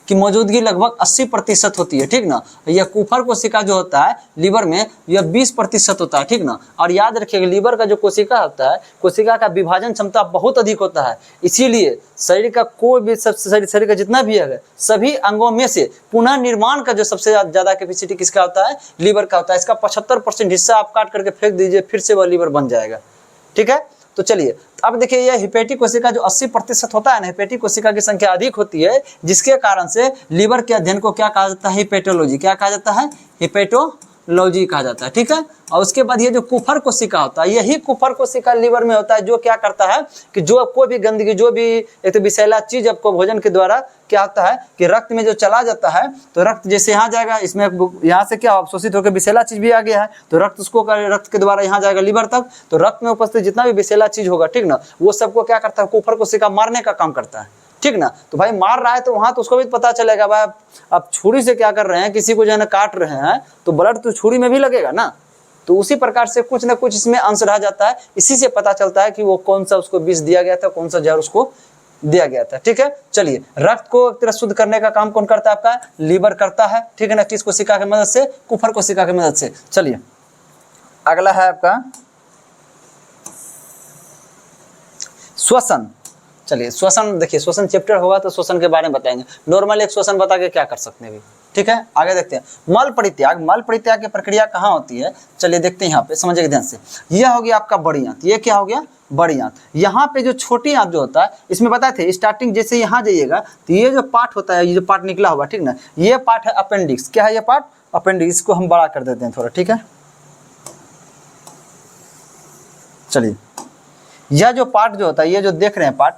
की मौजूदगी लगभग 80% होती है, ठीक ना। यह कुफर कोशिका जो होता है लीवर में, यह 20% होता है, ठीक ना। और याद रखिएगा, लीवर का जो कोशिका होता है, कोशिका का विभाजन क्षमता बहुत अधिक होता है, इसीलिए शरीर का कोई भी शरीर का जितना भी है, सभी अंगों में से पुनः निर्माण का जो सबसे ज्यादा कैपेसिटी किसका होता है, लीवर का होता है। इसका 75% हिस्सा आप काट करके फेंक दीजिए, फिर से वह लीवर बन जाएगा। ठीक है, तो चलिए अब देखिए, यह हेपेटिक कोशिका जो 80% होता है ना, हेपेटिक कोशिका की संख्या अधिक होती है, जिसके कारण से लीवर के अध्ययन को क्या कहा जाता है, हेपेटोलॉजी। क्या कहा जाता है, हेपेटोलॉजी कहा जाता है। ठीक है, और उसके बाद ये जो कुफर कोशिका होता है, यही कुफर कोशिका लीवर में होता है, जो क्या करता है कि जो कोई भी गंदगी, जो भी एक तो विषैला चीज आपको भोजन के द्वारा क्या होता है कि रक्त में जो चला जाता है, तो रक्त जैसे यहाँ जाएगा, इसमें यहाँ से क्या अवशोषित होकर विषैला चीज भी आ गया है, तो रक्त उसको रक्त के द्वारा यहाँ जाएगा लीवर तक, तो रक्त में उपस्थित जितना भी विषैला चीज होगा, ठीक ना, वो सबको क्या करता है, कुफर कोशिका मारने का काम करता है। ठीक ना, तो भाई मार रहा है तो वहां तो उसको भी पता चलेगा, भाई आप छुरी से क्या कर रहे हैं, किसी को जो है ना काट रहे हैं, तो ब्लड तो छुरी में भी लगेगा ना, तो उसी प्रकार से कुछ ना कुछ इसमें अंश रह जाता है, इसी से पता चलता है कि वो कौन सा उसको विष दिया गया था, कौन सा जहर उसको दिया गया था। ठीक है, चलिए, रक्त को एक तरह शुद्ध करने का काम कौन करता है, आपका लीवर करता है। ठीक है ना, किस कोशिका की मदद से, कुफर कोशिका की मदद से। चलिए, अगला है आपका श्वसन। चलिए, श्वसन देखिए, श्वसन चैप्टर होगा तो श्वसन के बारे में बताएंगे। नॉर्मल एक श्वसन बता के क्या कर सकते हैं अभी, ठीक है, आगे देखते हैं। मल परित्याग, मल परित्याग की प्रक्रिया कहाँ होती है, चलिए देखते हैं यहाँ पे, समझिएगा ध्यान से। यह हो गया आपका बड़ी आंत, ये क्या हो गया, बड़ी आंत। यहाँ पे जो छोटी आंत जो होता है, इसमें बताए थे स्टार्टिंग, जैसे यहाँ जाइएगा तो ये जो पार्ट होता है, ये जो पार्ट निकला हुआ, ठीक ना, ये पार्ट है अपेंडिक्स। क्या है ये पार्ट, अपेंडिक्स। इसको हम बड़ा कर देते हैं थोड़ा, ठीक है। चलिए, यह जो पार्ट जो होता है, ये जो देख रहे हैं पार्ट,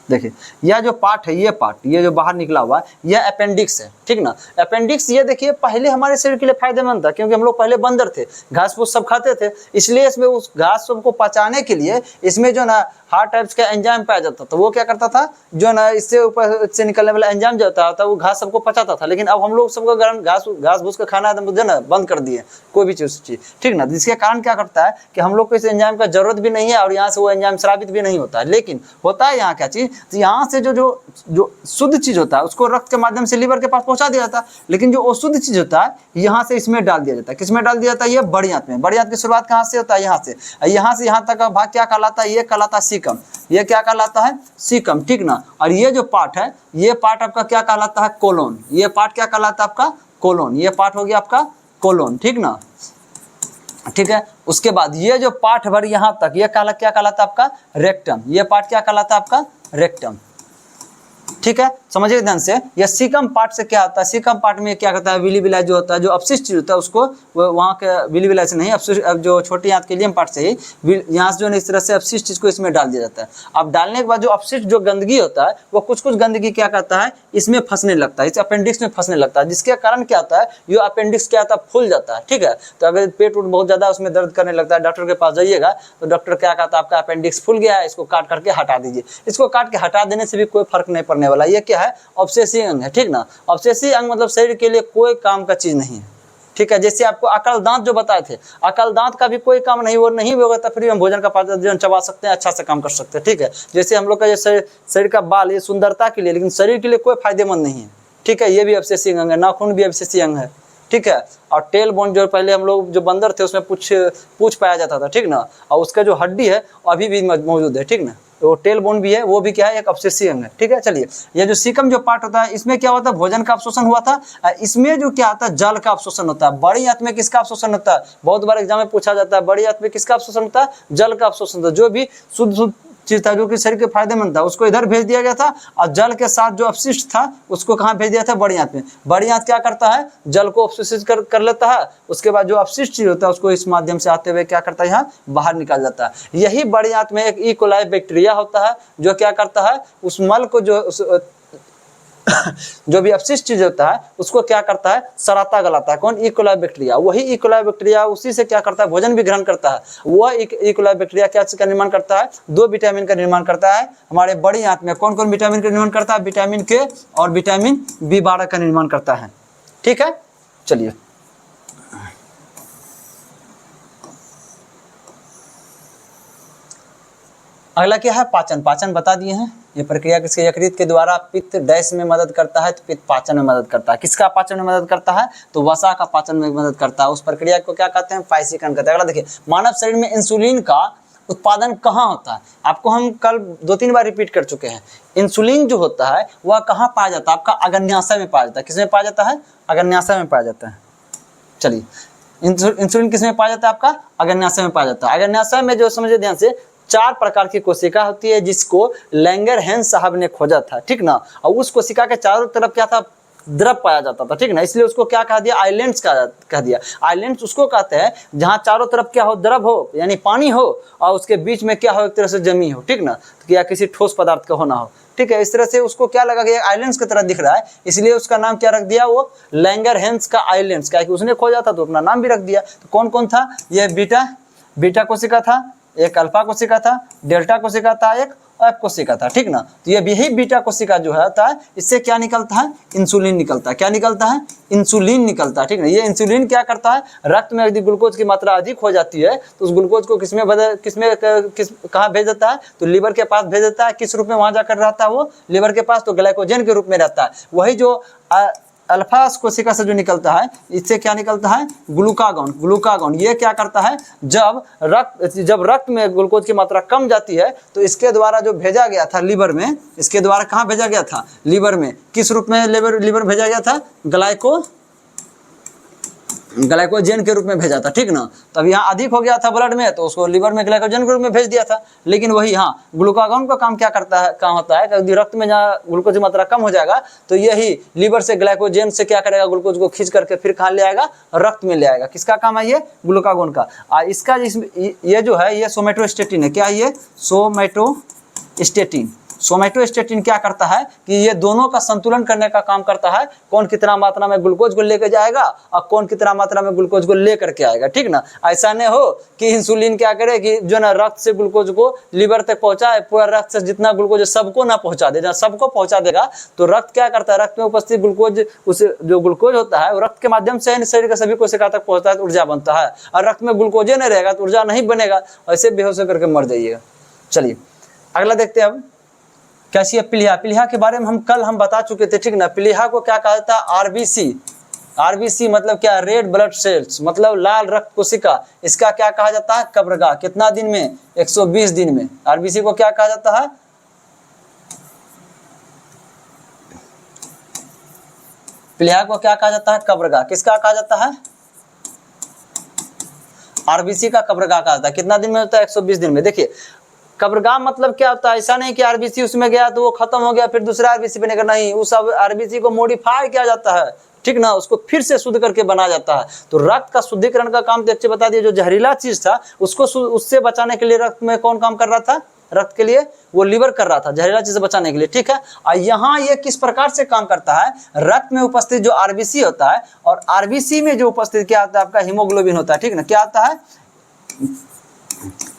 देखिए, यह जो पार्ट है, ये पार्ट, ये जो बाहर निकला हुआ है, यह अपेंडिक्स है, ठीक ना। अपेंडिक्स ये देखिए, पहले हमारे शरीर के लिए फायदेमंद था, क्योंकि हम लोग पहले बंदर थे, घास फूस सब खाते थे, इसलिए इसमें उस घास सबको पचाने के लिए इसमें जो ना हार्ड टाइप्स का एंजाइम पाया जाता था। वो क्या करता था, जो ना इससे ऊपर से निकलने वाला एंजाइम जो होता था, वो घास सबको पचाता था। लेकिन अब हम लोग सबको गर्म घास भूस का खाना जो ना बंद कर दिए, कोई भी चीज, ठीक ना, जिसके कारण क्या करता है कि हम लोग को इस एंजाइम का जरूरत भी नहीं है, और यहाँ से वो एंजाइम स्रावित भी नहीं होता है। लेकिन होता है यहाँ क्या चीज, तो यहाँ से जो शुद्ध चीज होता है, उसको रक्त के माध्यम से लीवर के पास पहुंचा दिया जाता है। लेकिन जो अशुद्ध चीज होता है, यहाँ से इसमें डाल दिया जाता है। किसमें डाल दिया जाता है, ये बड़ी आंत में। बड़ी आंत की शुरुआत कहाँ से होता है, यहाँ से। यहाँ से यहाँ तक का भाग क्या कहलाता है, ये कहलाता है सीकम। ये क्या कहलाता है, सीकम, ठीक ना। और ये जो पार्ट है, ये पार्ट आपका क्या कहलाता है, कोलोन। ये पार्ट क्या कहलाता है आपका, कोलोन। ये पार्ट हो गया आपका कोलोन, ठीक ना। ठीक है। उसके बाद ये जो पार्ट भर यहाँ तक ये क्या कहलाता है आपका रेक्टम, ये पार्ट क्या कहलाता है आपका रेक्टम। ठीक है, समझिए ध्यान से। ये सीकम पार्ट से क्या होता है, सीकम पार्ट में क्या करता है, विली विलाई जो होता है, जो अपशिष्ट चीज होता है उसको वहाँ के विली विलाई से नहीं, अपशिष्ट जो छोटी आंत के लिए पार्ट से ही यहाँ से जो है इस तरह से अपशिष्ट चीज को इसमें डाल दिया जाता है। अब डालने के बाद जो अपशिष्ट जो गंदगी होता है वो कुछ गंदगी क्या करता है इसमें फंसने लगता है, इस अपेंडिक्स में फंसने लगता है, जिसके कारण क्या होता है ये अपेंडिक्स क्या होता है फूल जाता है। ठीक है, तो अगर पेट उट बहुत ज्यादा उसमें दर्द करने लगता है, डॉक्टर के पास जाइएगा तो डॉक्टर क्या कहता है आपका अपेंडिक्स फूल गया है, इसको काट करके हटा दीजिए। इसको काट के हटा देने से भी कोई फर्क नहीं पड़ने वाला। ये क्या है ऑब्सेसिव अंग है। ठीक ना, ऑब्सेसिव अंग मतलब शरीर के लिए कोई काम का चीज नहीं है। ठीक है, जैसे आपको अकल दांत जो बताए थे, अकल दांत का भी कोई काम नहीं, वो नहीं होगा तो फिर हम भोजन का पाचन चबा सकते हैं, अच्छा से काम कर सकते हैं। ठीक है, जैसे हम लोग का जैसे शरीर का बाल ये सुंदरता के लिए, लेकिन शरीर के लिए कोई फायदेमंद नहीं है। ठीक है, ये भी ऑब्सेसिव अंग है। नाखून भी ऑब्सेसिव अंग है। ठीक है, और टेल बोन जो पहले हम लोग जो बंदर थे उसमें पूछ पाया जाता था। ठीक ना, और उसका जो हड्डी है अभी भी मौजूद है। ठीक ना, तो टेल बोन भी है, वो भी क्या है एक ऑब्सेसिव अंग है। ठीक है, चलिए ये जो सीकम जो पार्ट होता है इसमें क्या होता है भोजन का अवशोषण हुआ था, इसमें जो क्या आता है जल का अवशोषण होता है। बड़ी आंत में किसका अवशोषण होता है, बहुत बार एग्जाम में पूछा जाता है, बड़ी आंत में किसका अवशोषण होता है, जल का अवशोषण होता है। जो भी शुद्ध चीज था जो कि शरीर के फायदेमंद था उसको इधर भेज दिया गया था, और जल के साथ जो अपशिष्ट था उसको कहाँ भेज दिया था, बड़ी आंत में। बड़ी आंत क्या करता है जल को अवशोषित कर लेता है, उसके बाद जो अपशिष्ट चीज होता है उसको इस माध्यम से आते हुए क्या करता है यहाँ बाहर निकाल जाता है। यही बड़ी आंत में एक इकोलाई बैक्टीरिया होता है जो क्या करता है उस मल को जो भी अपशिष्ट चीज होता है उसको क्या करता है सराता गलाता है। कौन, इकोलाई बैक्टीरिया। वही इकोलाई बैक्टीरिया उसी से क्या करता है भोजन भी ग्रहण करता है। वह इकोलाई बैक्टीरिया क्या चीज का निर्माण करता है, 2 विटामिन का निर्माण करता है। हमारे बड़ी आंत में कौन कौन विटामिन का निर्माण करता है, विटामिन के और विटामिन B12 का निर्माण करता है। ठीक है, चलिए अगला क्या है पाचन। पाचन बता दिए हैं, ये प्रक्रिया किसके यकृत के द्वारा पित्त डैश में मदद करता है, तो पित्त पाचन में मदद करता है। किसका पाचन में मदद करता है, तो वसा का पाचन में मदद करता है। उस प्रक्रिया को क्या कहते हैं, पाइसीकरण कहते हैं। अगला देखिए मानव शरीर में इंसुलिन का उत्पादन कहाँ होता है, आपको हम कल 2-3 बार रिपीट कर चुके हैं। इंसुलिन जो होता है वह कहाँ पाया जाता है, आपका अग्न्याशय में पाया जाता है। किसमें पाया जाता है, अग्न्याशय में पाया जाता है। चलिए इंसुलिन किसमें पाया जाता है, आपका अग्न्याशय में पाया जाता है। अग्न्याशय में जो समझे ध्यान से 4 प्रकार की कोशिका होती है जिसको लैंगरहैंस साहब ने खोजा था। ठीक ना, और उस कोशिका के चारों तरफ क्या था द्रव पाया जाता था। ठीक ना, इसलिए उसको क्या कह दिया, आइलैंड्स कह दिया। आइलैंड्स उसको कहते हैं जहां चारों तरफ क्या हो, द्रव हो यानी पानी हो, और उसके बीच में क्या हो एक तरह से जमी हो। ठीक ना, तो या किसी ठोस पदार्थ का होना हो। ठीक है, इस तरह से उसको क्या लगा कि आइलैंड्स की तरह दिख रहा है, इसलिए उसका नाम क्या रख दिया, वो लैंगरहैंस का आइलैंड्स। क्या उसने खोजा था तो अपना नाम भी रख दिया। तो कौन कौन था, ये बीटा कोशिका था, एक अल्फा कोशिका था, डेल्टा कोशिका था, एक एफ कोशिका था। ठीक ना, तो ये यही बीटा कोशिका जो है इससे क्या निकलता है, इंसुलिन निकलता है। क्या निकलता है, इंसुलिन निकलता है। ठीक ना, ये इंसुलिन क्या करता है, रक्त में यदि ग्लूकोज की मात्रा अधिक हो जाती है तो उस ग्लूकोज को कहाँ भेज देता है, तो लीवर के पास भेज देता है। किस रूप में वहां जाकर रहता है, वो लीवर के पास तो ग्लाइकोजन के रूप में रहता है। वही जो अल्फा कोशिका से जो निकलता है इससे क्या निकलता है, ग्लूकागॉन। ये क्या करता है, जब रक्त में ग्लूकोज की मात्रा कम जाती है तो इसके द्वारा जो भेजा गया था लीवर में, इसके द्वारा कहाँ भेजा गया था, लीवर में। किस रूप में लीवर भेजा गया था, ग्लाइकोजन के रूप में भेजा था। ठीक ना, तब यहाँ अधिक हो गया था ब्लड में तो उसको लीवर में ग्लाइकोजन के रूप में भेज दिया था। लेकिन वही ग्लूकागॉन का काम क्या करता है, काम होता है यदि रक्त में जहाँ ग्लूकोज की मात्रा कम हो जाएगा तो यही लीवर से ग्लाइकोजन से क्या करेगा, ग्लूकोज को खींच करके फिर कहाँ ले आएगा, रक्त में ले आएगा। किसका काम है, ये ग्लूकागॉन का। इसका ये जो है ये सोमेटोस्टेटिन है। क्या है ये, सोमेटोस्टेटिन क्या करता है कि ये दोनों का संतुलन करने का काम करता है। कौन कितना मात्रा में ग्लूकोज को लेकर जाएगा और कौन कितना मात्रा में ग्लूकोज को लेकर के आएगा। ठीक ना, ऐसा नहीं हो कि इंसुलिन क्या करे कि जो ना रक्त से ग्लूकोज को लीवर तक पहुंचाए, पूरा रक्त से जितना ग्लूकोज सबको ना पहुंचा दे। जहाँ सबको पहुंचा देगा तो रक्त क्या करता है, रक्त में उपस्थित ग्लूकोज, उस जो ग्लूकोज होता है वो रक्त के माध्यम से शरीर के सभी कोशिका तक पहुंचता है तो ऊर्जा बनता है। और रक्त में ग्लूकोज नहीं रहेगा तो ऊर्जा नहीं बनेगा, ऐसे बेहोश करके मर जाइएगा। चलिए अगला देखते हैं अब कैसी है प्लीहा के बारे में हम बता चुके थे। ठीक ना, प्लीहा को क्या कहा जाता है, आरबीसी मतलब क्या, रेड ब्लड सेल्स मतलब लाल रक्त कोशिका। इसका क्या कहा जाता है, कब्रगाह। कितना दिन में, 120 दिन में। आरबीसी को क्या कहा जाता है, प्लीहा को क्या कहा जाता है, कब्रगाह। किसका कहा जाता है, आरबीसी का कब्रगाह कहा जाता है। कितना दिन में होता है? 120 दिन में। देखिए कब्रगाह मतलब क्या होता है, ऐसा नहीं कि आरबीसी उसमें गया तो वो खत्म हो गया फिर दूसरा आरबीसी बनेगा, नहीं, उस आरबीसी को मॉडिफाई किया जाता है, ठीक ना, उसको फिर से शुद्ध करके बनाया जाता है। तो रक्त का शुद्धिकरण का काम तो अच्छे बता दिए, जो जहरीला चीज था उसको उससे बचाने के लिए रक्त में कौन काम कर रहा था? रक्त के लिए वो लीवर कर रहा था, जहरीला चीज से बचाने के लिए, ठीक है। और यहाँ ये किस प्रकार से काम करता है? रक्त में उपस्थित जो आरबीसी होता है और आरबीसी में जो उपस्थित क्या आता है? आपका हीमोग्लोबिन होता है, ठीक ना। क्या आता है?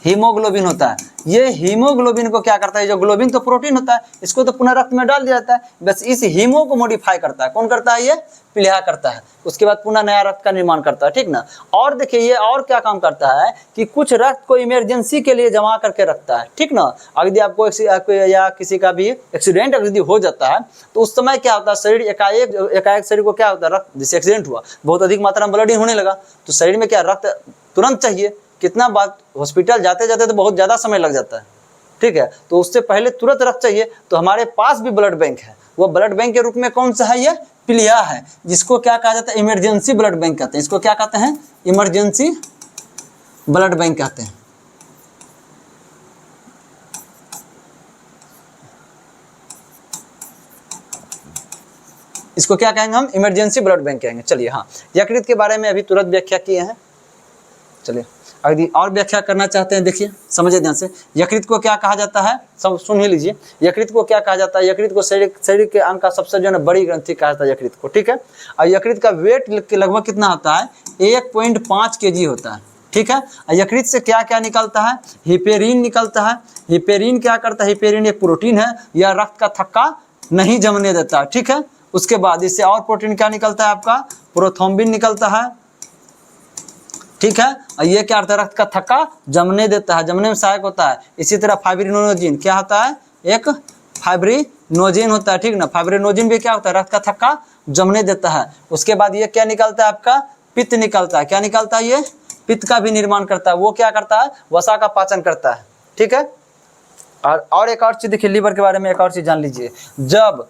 हीमोग्लोबिन होता है। ये हीमोग्लोबिन को क्या करता है? जो ग्लोबिन तो प्रोटीन होता है, इसको तो पुनः रक्त में डाल दिया जाता है, बस इस हीमो को मॉडिफाई करता है। कौन करता है? ये प्लीहा करता है, उसके बाद पुनः नया रक्त का निर्माण करता है, ठीक ना। और देखिए ये और क्या काम करता है कि कुछ रक्त को इमरजेंसी के लिए जमा करके रखता है, ठीक ना। यदि आपको या किसी का भी एक्सीडेंट यदि हो जाता है तो उस समय क्या होता है? शरीर एकाएक शरीर को क्या होता है? रक्त, जैसे एक्सीडेंट हुआ, बहुत अधिक मात्रा में ब्लडिंग होने लगा तो शरीर में क्या रक्त तुरंत चाहिए। कितना बात हॉस्पिटल जाते जाते तो बहुत ज़्यादा समय लग जाता है, ठीक है, तो उससे पहले तुरंत रक्त चाहिए। तो हमारे पास भी ब्लड बैंक है, वो ब्लड बैंक के रूप में कौन सा है? ये प्लीहा है, जिसको क्या कहा जाता है? इमरजेंसी ब्लड बैंक कहते हैं। इसको क्या कहते हैं? इमरजेंसी ब्लड बैंक कहते हैं। इसको क्या कहेंगे हम? इमरजेंसी ब्लड बैंक कहेंगे। चलिए, हाँ, यकृत के बारे में अभी तुरंत व्याख्या किए हैं। चलिए यदि और व्याख्या करना चाहते हैं, देखिए समझिए ध्यान से, यकृत को क्या कहा जाता है? सब सुन ही लीजिए, यकृत को क्या कहा जाता है? यकृत को शरीर के अंग का सबसे जो है बड़ी ग्रंथि कहा जाता है यकृत को, ठीक है। और यकृत का वेट लगभग कितना होता है? 1.5 kg होता है, ठीक है। यकृत से क्या क्या निकलता है? हिपेरिन निकलता है। हिपेरिन क्या करता है? हिपेरिन एक प्रोटीन है, यह रक्त का थक्का नहीं जमने देता, ठीक है। उसके बाद इससे और प्रोटीन क्या निकलता है? आपका प्रोथ्रोम्बिन निकलता है, ठीक है। और ये क्या होता है? रक्त का थक्का जमने देता है, जमने में सहायक होता है। इसी तरह फाइब्रिनोजेन क्या होता है? एक फाइब्रिनोजेन होता है, ठीक ना। फाइब्रिनोजेन भी क्या होता है? रक्त का थक्का जमने देता है। उसके बाद ये क्या निकलता है? आपका पित्त निकलता है। क्या निकलता है? ये पित्त का भी निर्माण करता है। वो क्या करता है? वसा का पाचन करता है, ठीक है। और एक और चीज देखिए, लीवर के बारे में एक और चीज जान लीजिए। जब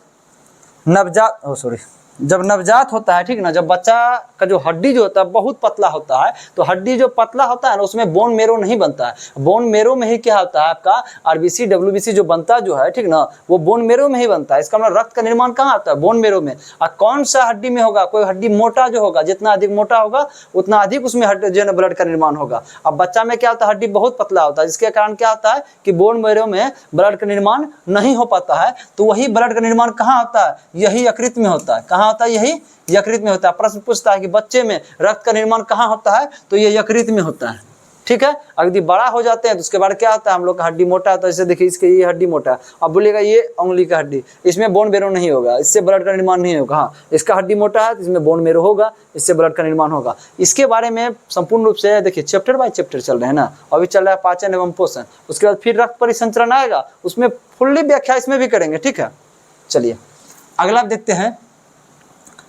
नवजात होता है, ठीक ना, जब बच्चा का जो हड्डी जो होता है बहुत पतला होता है, तो हड्डी जो पतला होता है ना उसमें बोन मेरो नहीं बनता है। बोन मेरो में ही क्या होता है? आपका आरबीसी डब्ल्यूबीसी जो बनता जो है, ठीक ना, वो बोन मेरो में ही बनता है। इसका मतलब रक्त का निर्माण कहाँ होता है? बोन मेरो में। और कौन सा हड्डी में होगा? कोई हड्डी मोटा जो होगा, जितना अधिक मोटा होगा उतना अधिक उसमें जो है ब्लड का निर्माण होगा। अब बच्चा में क्या होता है? हड्डी बहुत पतला होता है, जिसके कारण क्या होता है कि बोन मेरो में ब्लड का निर्माण नहीं हो पाता है। तो वही ब्लड का निर्माण कहाँ होता है? यही यकृत में होता है। कहाँ होता है? यही यकृत में होता है। प्रश्न पूछता है कि बच्चे में रक्त का निर्माण कहाँ होता है? तो ये यकृत में होता है, ठीक है। यदि बड़ा हो जाते हैं तो उसके बाद क्या होता है? हम लोग का हड्डी मोटा है, तो जैसे देखिए इसके ये हड्डी मोटा है, अब बोलिएगा ये उंगली का हड्डी, इसमें बोन मेरो नहीं होगा, इससे ब्लड का निर्माण नहीं होगा। हाँ, इसका हड्डी मोटा है तो इसमें बोन मेरो होगा, इससे ब्लड का निर्माण होगा। इसके बारे में संपूर्ण रूप से देखिए चैप्टर बाय चैप्टर चल रहे हैं ना, अभी चल रहा है पाचन एवं पोषण, उसके बाद फिर रक्त परिसंचरण आएगा, उसमें फुल्ली व्याख्या इसमें भी करेंगे, ठीक है। चलिए अगला देखते हैं।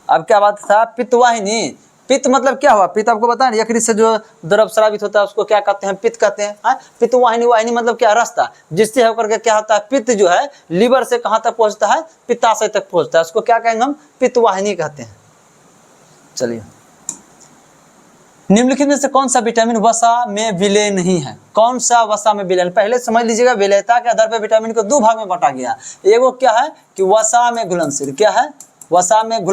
अब क्या बात था? पित्तवाहिनी। पित्त मतलब क्या हुआ? पित्त आपको पता है, यकृत से जो द्रव स्रावित होता है उसको क्या कहते हैं? पित्त कहते हैं। पित्तवाहिनी, वाहिनी मतलब क्या? रास्ता, जिससे होकर के क्या होता है? पित्त जो है लीवर से कहाँ तक पहुंचता है? पित्ताशय तक पहुंचता है, उसको क्या कहेंगे हम? पित्तवाहिनी कहते हैं। चलिए, निम्नलिखित में से कौन सा विटामिन वसा में विलय नहीं है? कौन सा वसा में विलय? पहले समझ लीजिएगा, विलयता के आधार पर विटामिन को दो भाग में बांटा गया। एगो क्या है कि वसा में घुलनशील, क्या है? वसा में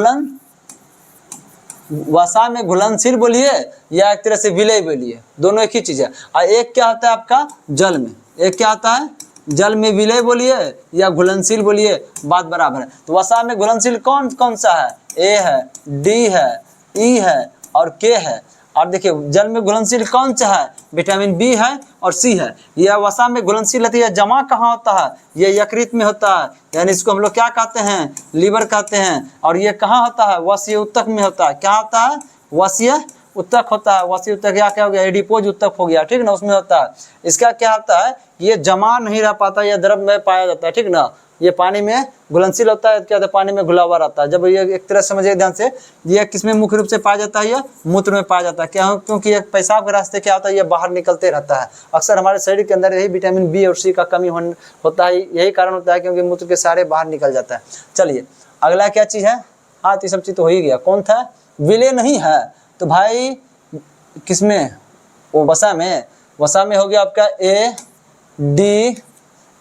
घुलनशील बोलिए या एक तरह से विलय बोलिए, दोनों एक ही चीज है। और एक क्या होता है आपका? जल में। एक क्या होता है? जल में विलय बोलिए या घुलनशील बोलिए, बात बराबर है। तो वसा में घुलनशील कौन कौन सा है? ए है, डी है, ई है और के है। और देखिए जल में घुलनशील कौन सा है? विटामिन बी है और सी है। यह वसा में घुलनशील होती है, जमा कहाँ होता है? ये यकृत में होता है, यानी इसको हम लोग क्या कहते हैं? लीवर कहते हैं। और ये कहाँ होता है? वसीय उत्तक में होता है। क्या होता है? वसीय उत्तक होता है। वसीय उत्तक या क्या हो गया? एडिपोज उत्तक हो गया, ठीक ना, उसमें होता है। इसका क्या होता है? ये जमा नहीं रह पाता, यह द्रव में पाया जाता है, ठीक ना। ये पानी में घुलनशील होता है, क्या होता है? पानी में घुला हुआ रहता है। जब ये एक तरह समझिए ध्यान से, ये किसमें मुख्य रूप से पाया जाता है? ये मूत्र में पाया जाता है। क्या? क्योंकि ये पेशाब के रास्ते क्या होता है? ये बाहर निकलते रहता है। अक्सर हमारे शरीर के अंदर यही विटामिन बी और सी का कमी होता है, यही कारण होता है, क्योंकि मूत्र के सारे बाहर निकल जाता है। चलिए अगला क्या चीज़ है? हाँ, तो ये सब चीज़ तो हो ही गया। कौन था? विलय नहीं है तो भाई किसमें? वो वसा में हो गया आपका ए डी,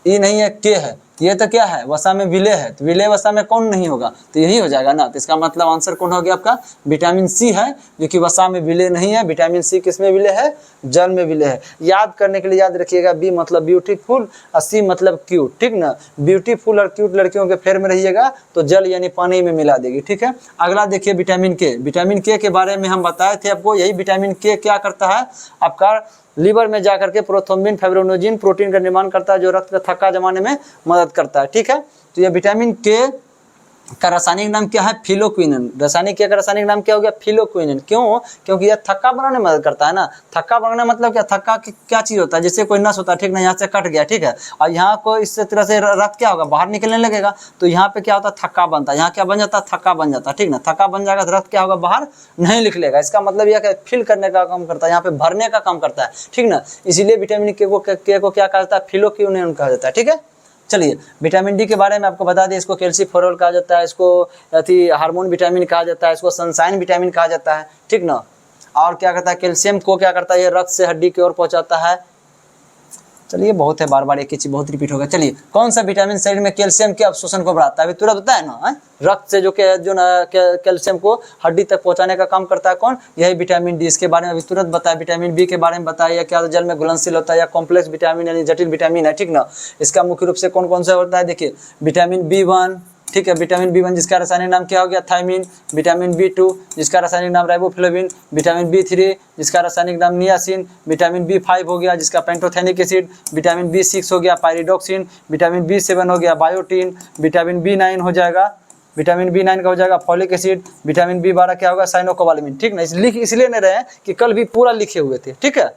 ई नहीं है, के है, ये तो क्या है, वसा में विलय है, तो विलय वसा में कौन नहीं होगा, तो यही हो जाएगा ना। तो इसका मतलब आंसर कौन हो गया आपका, विटामिन सी है, जो कि वसा में विलय नहीं है। विटामिन सी किस में विलय है, जल में विलय है। याद करने के लिए याद रखिएगा, बी मतलब ब्यूटीफुल और सी मतलब क्यूट, ठीक ना। ब्यूटीफुल और क्यूट लड़कियों के फेर में रहिएगा तो जल यानी पानी में मिला देगी, ठीक है। अगला देखिए विटामिन के। विटामिन के बारे में हम बताए थे आपको, यही विटामिन के क्या करता है, आपका लीवर में जाकर के प्रोथ्रोम्बिन फाइब्रोनोजिन प्रोटीन का निर्माण करता है, जो रक्त का थक्का जमाने में मदद करता है, ठीक है। तो ये विटामिन के का रासायनिक नाम क्या है, फिलोक्विनिन। रासायनिक के का रासायनिक नाम क्या हो गया, फिलोक्विनिन। क्यों, क्योंकि यह थक्का बनाने में मदद करता है ना। थक्का बनाना मतलब क्या, थक्का क्या चीज होता है, जैसे कोई नस होता है, ठीक ना, यहाँ से कट गया, ठीक है, और यहाँ को इस तरह से रक्त क्या होगा, बाहर निकलने लगेगा, तो यहाँ पे क्या होता है, थक्का बनता है, यहाँ क्या बन जाता है, थक्का बन जाता है, ठीक ना। थक्का बन जाएगा तो रक्त क्या होगा, बाहर नहीं निकलेगा। इसका मतलब यह फिल करने का काम करता है, यहाँ पे भरने का काम करता है, ठीक ना। इसीलिए विटामिन के को क्या कहा जाता है, फिलोक्विनिन कहा जाता है, ठीक है। चलिए विटामिन डी के बारे में आपको बता दें, इसको कैल्सीफेरॉल कहा जाता है, इसको हार्मोन विटामिन कहा जाता है, इसको सनशाइन विटामिन कहा जाता है, ठीक ना। और क्या करता है, कैल्शियम को क्या करता है, ये रक्त से हड्डी की ओर पहुंचाता है। चलिए बहुत है, बार बार एक ही चीज बहुत रिपीट होगा। चलिए कौन सा विटामिन शरीर में कैल्शियम के अवशोषण को बढ़ाता है, अभी तुरंत बताया ना, रक्त से जो कैल्शियम को हड्डी तक पहुंचाने का काम करता है, कौन, यही विटामिन डी। इसके बारे में अभी तुरंत बताया। विटामिन बी के बारे में बताया, क्या जल में घुलनशील होता है, या कॉम्प्लेक्स विटामिन यानी जटिल विटामिन है, ठीक ना। इसका मुख्य रूप से कौन कौन सा होता है, देखिए विटामिन B1, ठीक है, विटामिन B1 जिसका रासायनिक नाम क्या हो गया, थायमिन। विटामिन B2 जिसका रासायनिक नाम राइबोफ्लेविन। विटामिन B3 जिसका रासायनिक नाम नियासिन। विटामिन B5 हो गया जिसका पेंटोथेनिक एसिड। विटामिन B6 हो गया पायरिडोक्सिन। विटामिन B7 हो गया बायोटीन। विटामिन B9 हो जाएगा, विटामिन B9 का हो जाएगा फॉलिक एसिड। विटामिन B12 क्या होगा, साइनोकोबालामिन, ठीक ना। इसलिए नहीं रहे कि कल भी पूरा लिखे हुए थे, ठीक है।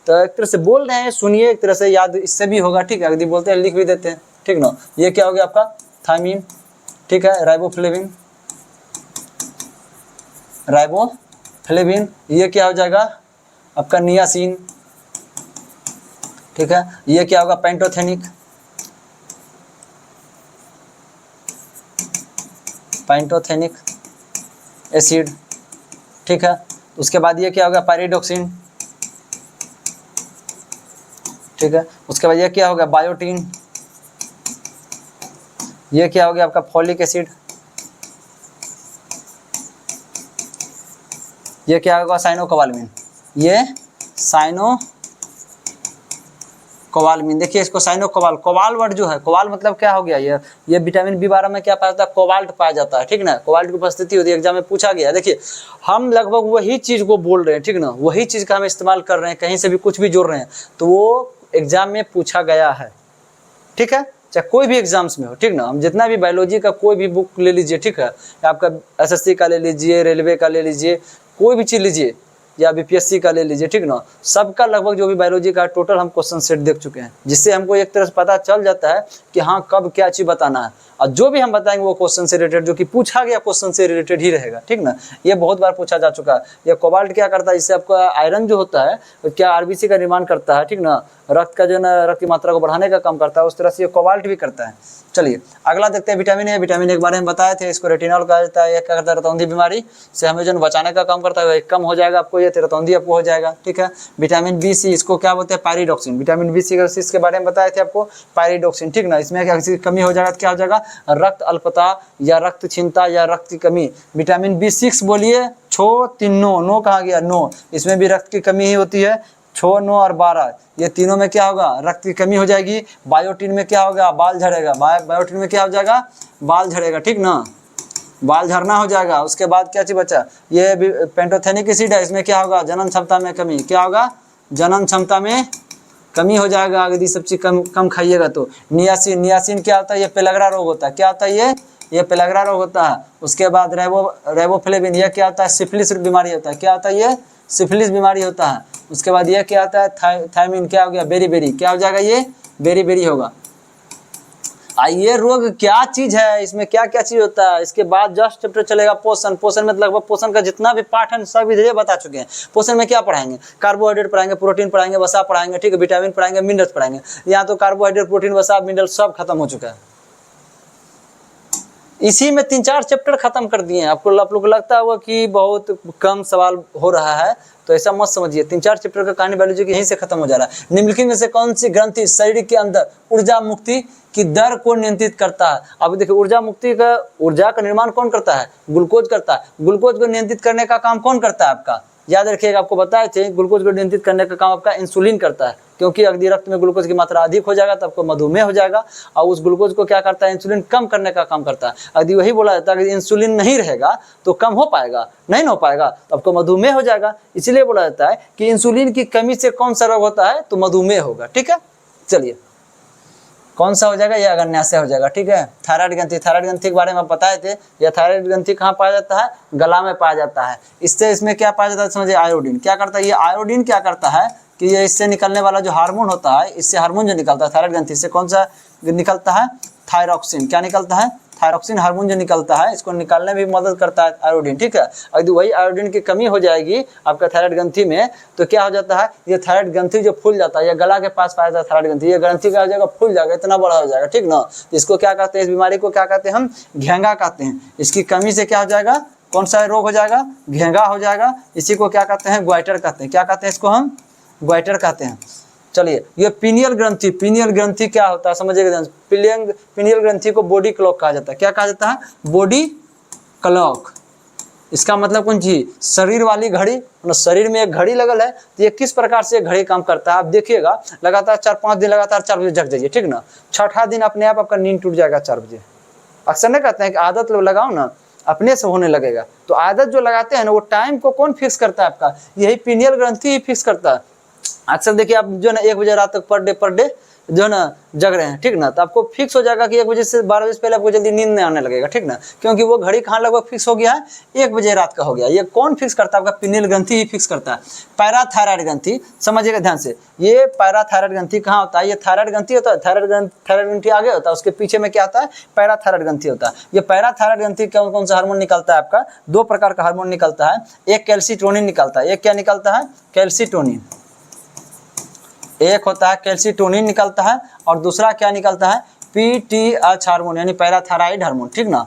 तो एक तरह से बोल रहे हैं, सुनिए, एक तरह से याद इससे भी होगा, ठीक है। यदि बोलते हैं लिख भी देते हैं, ठीक ना। ये क्या हो गया आपका थायमिन, ठीक है, राइबोफ्लेविन, ये क्या हो जाएगा आपका नियासिन, ठीक है। ये क्या होगा पेंटोथेनिक एसिड, ठीक है। उसके बाद ये क्या होगा पायरिडोक्सिन, ठीक है। उसके बाद ये क्या होगा बायोटीन। ये क्या हो गया आपका फॉलिक एसिड। ये क्या होगा साइनोकोबालामिन, ये साइनोकोबालामिन। देखिए इसको कोबाल वर्ड जो है, कोबाल मतलब क्या हो गया, ये विटामिन B12 में क्या पाया जाता है, कोबाल्ट पाया जाता है, ठीक ना। कोबाल्ट की उपस्थिति होती है, एग्जाम में पूछा गया। देखिए हम लगभग वही चीज को बोल रहे हैं, ठीक ना, वही चीज का हम इस्तेमाल कर रहे हैं, कहीं से भी कुछ भी जोड़ रहे हैं तो वो एग्जाम में पूछा गया है, ठीक है। चाहे कोई भी एग्जाम्स में हो, ठीक ना। हम जितना भी बायोलॉजी का कोई भी बुक ले लीजिए, ठीक है, आपका SSC का ले लीजिए, रेलवे का ले लीजिए, कोई भी चीज लीजिए, या BPSC का ले लीजिए, ठीक ना। सबका लगभग जो भी बायोलॉजी का टोटल हम क्वेश्चन सेट देख चुके हैं, जिससे हमको एक तरह से पता चल जाता है कि हाँ कब क्या चीज बताना है, और जो भी हम बताएंगे वो क्वेश्चन से रिलेटेड, जो कि पूछा गया क्वेश्चन से रिलेटेड ही रहेगा, ठीक ना। ये बहुत बार पूछा जा चुका है। ये कोबाल्ट क्या करता है, इससे आपका आयरन जो होता है क्या RBC का निर्माण करता है, ठीक ना। रक्त का जो ना रक्त की मात्रा को बढ़ाने का काम करता है, उस तरह से ये कोबाल्ट भी करता है। चलिए अगला देखते हैं विटामिन ए। विटामिन ए के बारे में बताए थे, इसको रेटिनॉल कहा जाता है। ये क्या करता है, रतौंधी बीमारी से हमें जो बचाने का काम करता है, कम हो जाएगा आपको, ये रतौंधी आपको हो जाएगा, ठीक है। विटामिन B सी, इसको क्या बोलते हैं पायरिडोक्सिन। विटामिन B सी के बारे में बताए थे आपको, पायरिडोक्सिन, ठीक ना। इसमें क्या कमी हो जाएगा, क्या हो जाएगा, रक्त अल्पता या रक्त क्षीणता या रक्त की कमी। विटामिन B6 बोलिए, नो कहा गया, नो, इसमें भी रक्त की कमी ही होती है। 6, 9 और 12 ये तीनों में क्या होगा, रक्त की कमी हो जाएगी। बायोटीन में क्या होगा, बाल झड़ेगा। बायोटीन में क्या हो जाएगा, बाल झड़ेगा, ठीक ना, बाल झड़ना हो जाएगा। उसके बाद क्या चीज बचा, ये पेंटोथेनिक एसिड है, इसमें क्या होगा, जनन क्षमता में कमी, क्या होगा, जनन क्षमता में कमी हो जाएगा। यदि सब चीज कम खाइएगा तो। नियासिन क्या होता है, ये पेलग्रा रोग होता है, क्या होता है, ये पेलग्रा रोग होता है। उसके बाद राइबोफ्लेविन, ये क्या होता है, सिफिलिस बीमारी होता है, क्या होता है, ये सिफिलिस बीमारी होता है। उसके बाद ये क्या आता है, थायमिन, क्या हो गया, बेरी, क्या हो जाएगा, ये बेरी होगा। ये रोग क्या चीज है, इसमें क्या क्या चीज होता है। इसके बाद जस्ट चैप्टर चलेगा पोषण में लगभग पोषण का जितना भी पार्ट है सब इधर बता चुके हैं। पोषण में क्या पढ़ाएंगे, कार्बोहाइड्रेट पढ़ाएंगे, प्रोटीन पढ़ाएंगे, वसा पढ़ाएंगे, ठीक है, विटामिन पढ़ाएंगे, मिनरल्स पढ़ाएंगे। यहाँ तो कार्बोहाइड्रेट, प्रोटीन, वसा, मिनरल सब खत्म हो चुका है। इसी में 3-4 चैप्टर खत्म कर दिए हैं। आप लोग को लगता होगा कि बहुत कम सवाल हो रहा है, तो ऐसा मत समझिए। 3-4 चैप्टर का कहानी बायोलॉजी की यहीं से खत्म हो जा रहा है। निम्नलिखित में से कौन सी ग्रंथि शरीर के अंदर ऊर्जा मुक्ति की दर को नियंत्रित करता है? अब देखिए, ऊर्जा का निर्माण कौन करता है? ग्लूकोज करता है। ग्लूकोज को नियंत्रित करने का काम कौन करता है आपका? याद रखिएगा, आपको बताए थे ग्लूकोज को नियंत्रित करने का काम आपका इंसुलिन करता है, क्योंकि यदि रक्त में ग्लूकोज की मात्रा अधिक हो जाएगा तो आपको मधुमेह हो जाएगा, और उस ग्लूकोज को क्या करता है? इंसुलिन कम करने का काम करता है। यदि वही बोला जाता है कि इंसुलिन नहीं रहेगा तो कम हो पाएगा, नहीं हो पाएगा तो आपको मधुमेह हो जाएगा। इसलिए बोला जाता है कि इंसुलिन की कमी से कौन सा रोग होता है? तो मधुमेह होगा। ठीक है, चलिए कौन सा हो जाएगा? यह अग्न्याशय हो जाएगा। ठीक है, थायराइड ग्रंथि, थायराइड ग्रंथि के बारे में बताए थे। यह थायराइड ग्रंथि कहाँ पाया जाता है? गला में पाया जाता है। इसमें क्या पाया जाता है? समझिए, आयोडीन क्या करता है? ये आयोडीन क्या करता है कि ये इससे निकलने वाला जो हार्मोन होता है, इससे हार्मोन जो निकलता है थायराइड ग्रंथि से, कौन सा निकलता है? थायरॉक्सिन। क्या निकलता है? थायरॉक्सिन हार्मोन जो निकलता है, इसको निकालने में भी मदद करता है आयोडीन। ठीक है, यदि वही आयोडीन की कमी हो जाएगी आपका थायराइड ग्रंथि में, तो क्या हो जाता है? ये थायराइड ग्रंथि जो फूल जाता है, ये गला के पास पाया जाता है थायराइड ग्रंथि, ये ग्रंथि क्या हो जाएगा? फूल जाएगा, इतना बड़ा हो जाएगा। ठीक ना, इसको क्या कहते हैं? इस बीमारी को क्या कहते हैं? हम घेंगा कहते हैं। इसकी कमी से क्या हो जाएगा? कौन सा रोग हो जाएगा? घेंगा हो जाएगा। इसी को क्या कहते हैं? ग्वाइटर कहते हैं। क्या कहते हैं इसको? हम ग्वाइटर कहते हैं। चलिए, ये पीनियल ग्रंथि, पीनियल ग्रंथि क्या होता है समझिएगा। पीनियल ग्रंथि को बॉडी क्लॉक कहा जाता है। क्या कहा जाता है? Body clock. इसका मतलब कौन चीज? शरीर वाली घड़ी। मतलब शरीर में एक घड़ी लगल है, तो ये किस प्रकार से घड़ी काम करता है आप देखिएगा। लगातार 4-5 दिन लगातार 4 बजे जग जाइए। ठीक ना, 6ठा दिन अपने आप आपका नींद टूट जाएगा 4 बजे। अक्सर नहीं कहते हैं कि आदत लगाओ ना, अपने से होने लगेगा। तो आदत जो लगाते हैं ना, वो टाइम को कौन फिक्स करता है आपका? यही पीनियल ग्रंथि ही फिक्स करता है। अक्सर देखिए, आप जो है ना 1 बजे रात तक पर डे जो है ना जग रहे हैं, ठीक ना, तो आपको फिक्स हो जाएगा कि 1 बजे से 12 बजे से पहले आपको जल्दी नींद नहीं आने लगेगा। ठीक ना, क्योंकि वो घड़ी कहाँ लगभग फिक्स हो गया है? 1 बजे रात का हो गया। ये कौन फिक्स करता है? आपका पीनियल ग्रंथि ही फिक्स करता है। पैराथायराइड ग्रंथि, समझिएगा ध्यान से, ये पैराथायराइड ग्रंथि कहाँ होता है? ये थायराइड ग्रंथि होता है। थायराइड ग्रंथि आगे होता है, उसके पीछे में क्या होता है? पैराथायराइड ग्रंथि होता है। ये पैराथायराइड ग्रंथि कौन सा हार्मोन निकलता है आपका? 2 प्रकार का हार्मोन निकलता है। एक कैल्सीटोनिन निकलता है। एक क्या निकलता है? कैल्सीटोनिन। एक होता है कैल्सीटोनिन निकलता है, और दूसरा क्या निकलता है? पीटीएच हार्मोन, यानी पैराथायराइड हार्मोन। ठीक ना,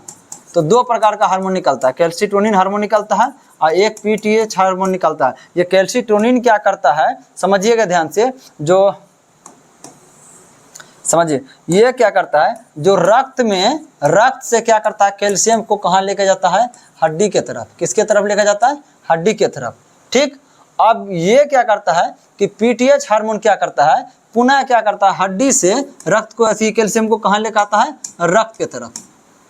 तो 2 प्रकार का हार्मोन निकलता है। कैल्सीटोनिन हार्मोन निकलता है और एक पीटीएच हार्मोन निकलता है। ये कैल्सीटोनिन क्या करता है समझिएगा ध्यान से, जो समझिए, ये क्या करता है? जो रक्त से क्या करता है? कैल्शियम को कहाँ लेके जाता है? हड्डी के तरफ। किसके तरफ लेके जाता है? हड्डी के तरफ। ठीक, अब ये क्या करता है कि पीटीएच हार्मोन क्या करता है? पुनः क्या करता है? हड्डी से रक्त को, ऐसी कैल्शियम को कहाँ लेकर आता है? रक्त के तरफ।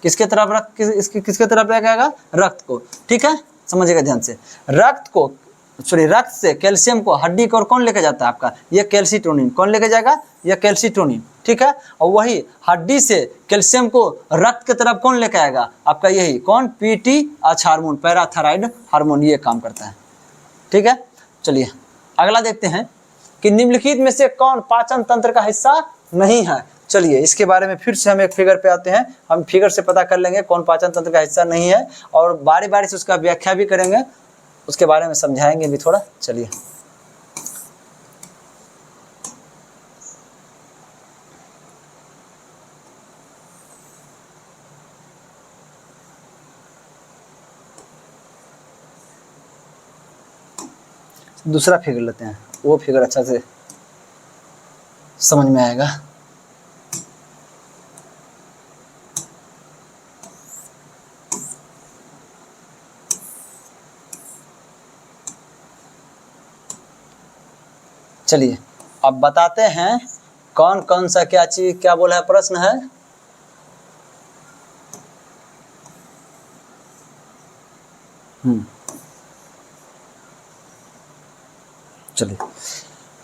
किसके तरफ? रक्त किसके तरफ लेकर आएगा? रक्त को। ठीक है, समझिएगा ध्यान से, रक्त से कैल्शियम को हड्डी को और कौन लेके जाता है आपका? ये कैल्सीटोनिन। कौन लेके जाएगा? ये कैल्सीटोनिन। ठीक है, और वही हड्डी से कैल्शियम को रक्त की तरफ कौन लेके आएगा? आपका यही कौन? पीटीएच हार्मोन, पैराथायराइड हार्मोन, ये काम करता है। ठीक है, चलिए अगला देखते हैं कि निम्नलिखित में से कौन पाचन तंत्र का हिस्सा नहीं है। चलिए इसके बारे में फिर से हम एक फिगर पे आते हैं। हम फिगर से पता कर लेंगे कौन पाचन तंत्र का हिस्सा नहीं है, और बारी बारी से उसका व्याख्या भी करेंगे, उसके बारे में समझाएंगे भी थोड़ा। चलिए दूसरा फिगर लेते हैं, वो फिगर अच्छा से समझ में आएगा। चलिए अब बताते हैं कौन कौन सा क्या चीज, क्या बोला है? प्रश्न है। चलिए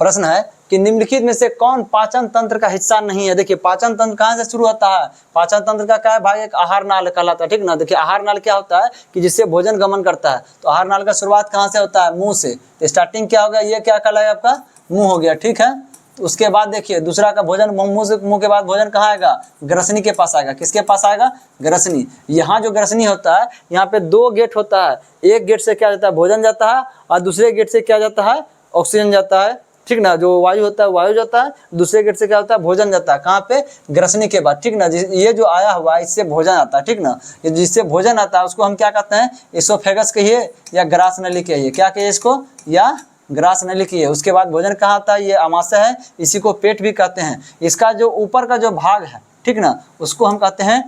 प्रश्न है कि निम्नलिखित में से कौन पाचन तंत्र का हिस्सा नहीं है। देखिए पाचन तंत्र कहाँ से शुरू होता है? पाचन तंत्र का क्या है भाई? एक आहार नाल कहलाता है। ठीक ना, देखिए आहार नाल क्या होता है कि जिससे भोजन गमन करता है। तो आहार नाल का शुरुआत कहाँ से होता है? मुंह से। तो स्टार्टिंग क्या हो गया? ये क्या कहलाएगा? आपका मुंह हो गया। ठीक है, तो उसके बाद देखिए दूसरा का भोजन मुंह के बाद भोजन कहाँ आएगा? ग्रसनी के पास आएगा। किसके पास आएगा? ग्रसनी। यहाँ जो ग्रसनी होता है, यहाँ पे 2 गेट होता है। एक गेट से क्या जाता है? भोजन जाता है, और दूसरे गेट से क्या जाता है? ऑक्सीजन जाता है। ठीक ना, जो वायु होता है वायु जाता है, दूसरे गेट से क्या होता है भोजन जाता है, कहाँ पे ग्रसनी के बाद, ठीक ना। ये जो आया हुआ है इससे भोजन आता है, ठीक ना, ये जिससे भोजन आता है उसको हम क्या कहते हैं, इसोफेगस कहिए या ग्रास नली कहिए, क्या कहिए इसको, या ग्रास नली कहिए। उसके बाद भोजन कहाँ आता है, ये अमाशय है, इसी को पेट भी कहते हैं। इसका जो ऊपर का जो भाग है, ठीक ना, उसको हम कहते हैं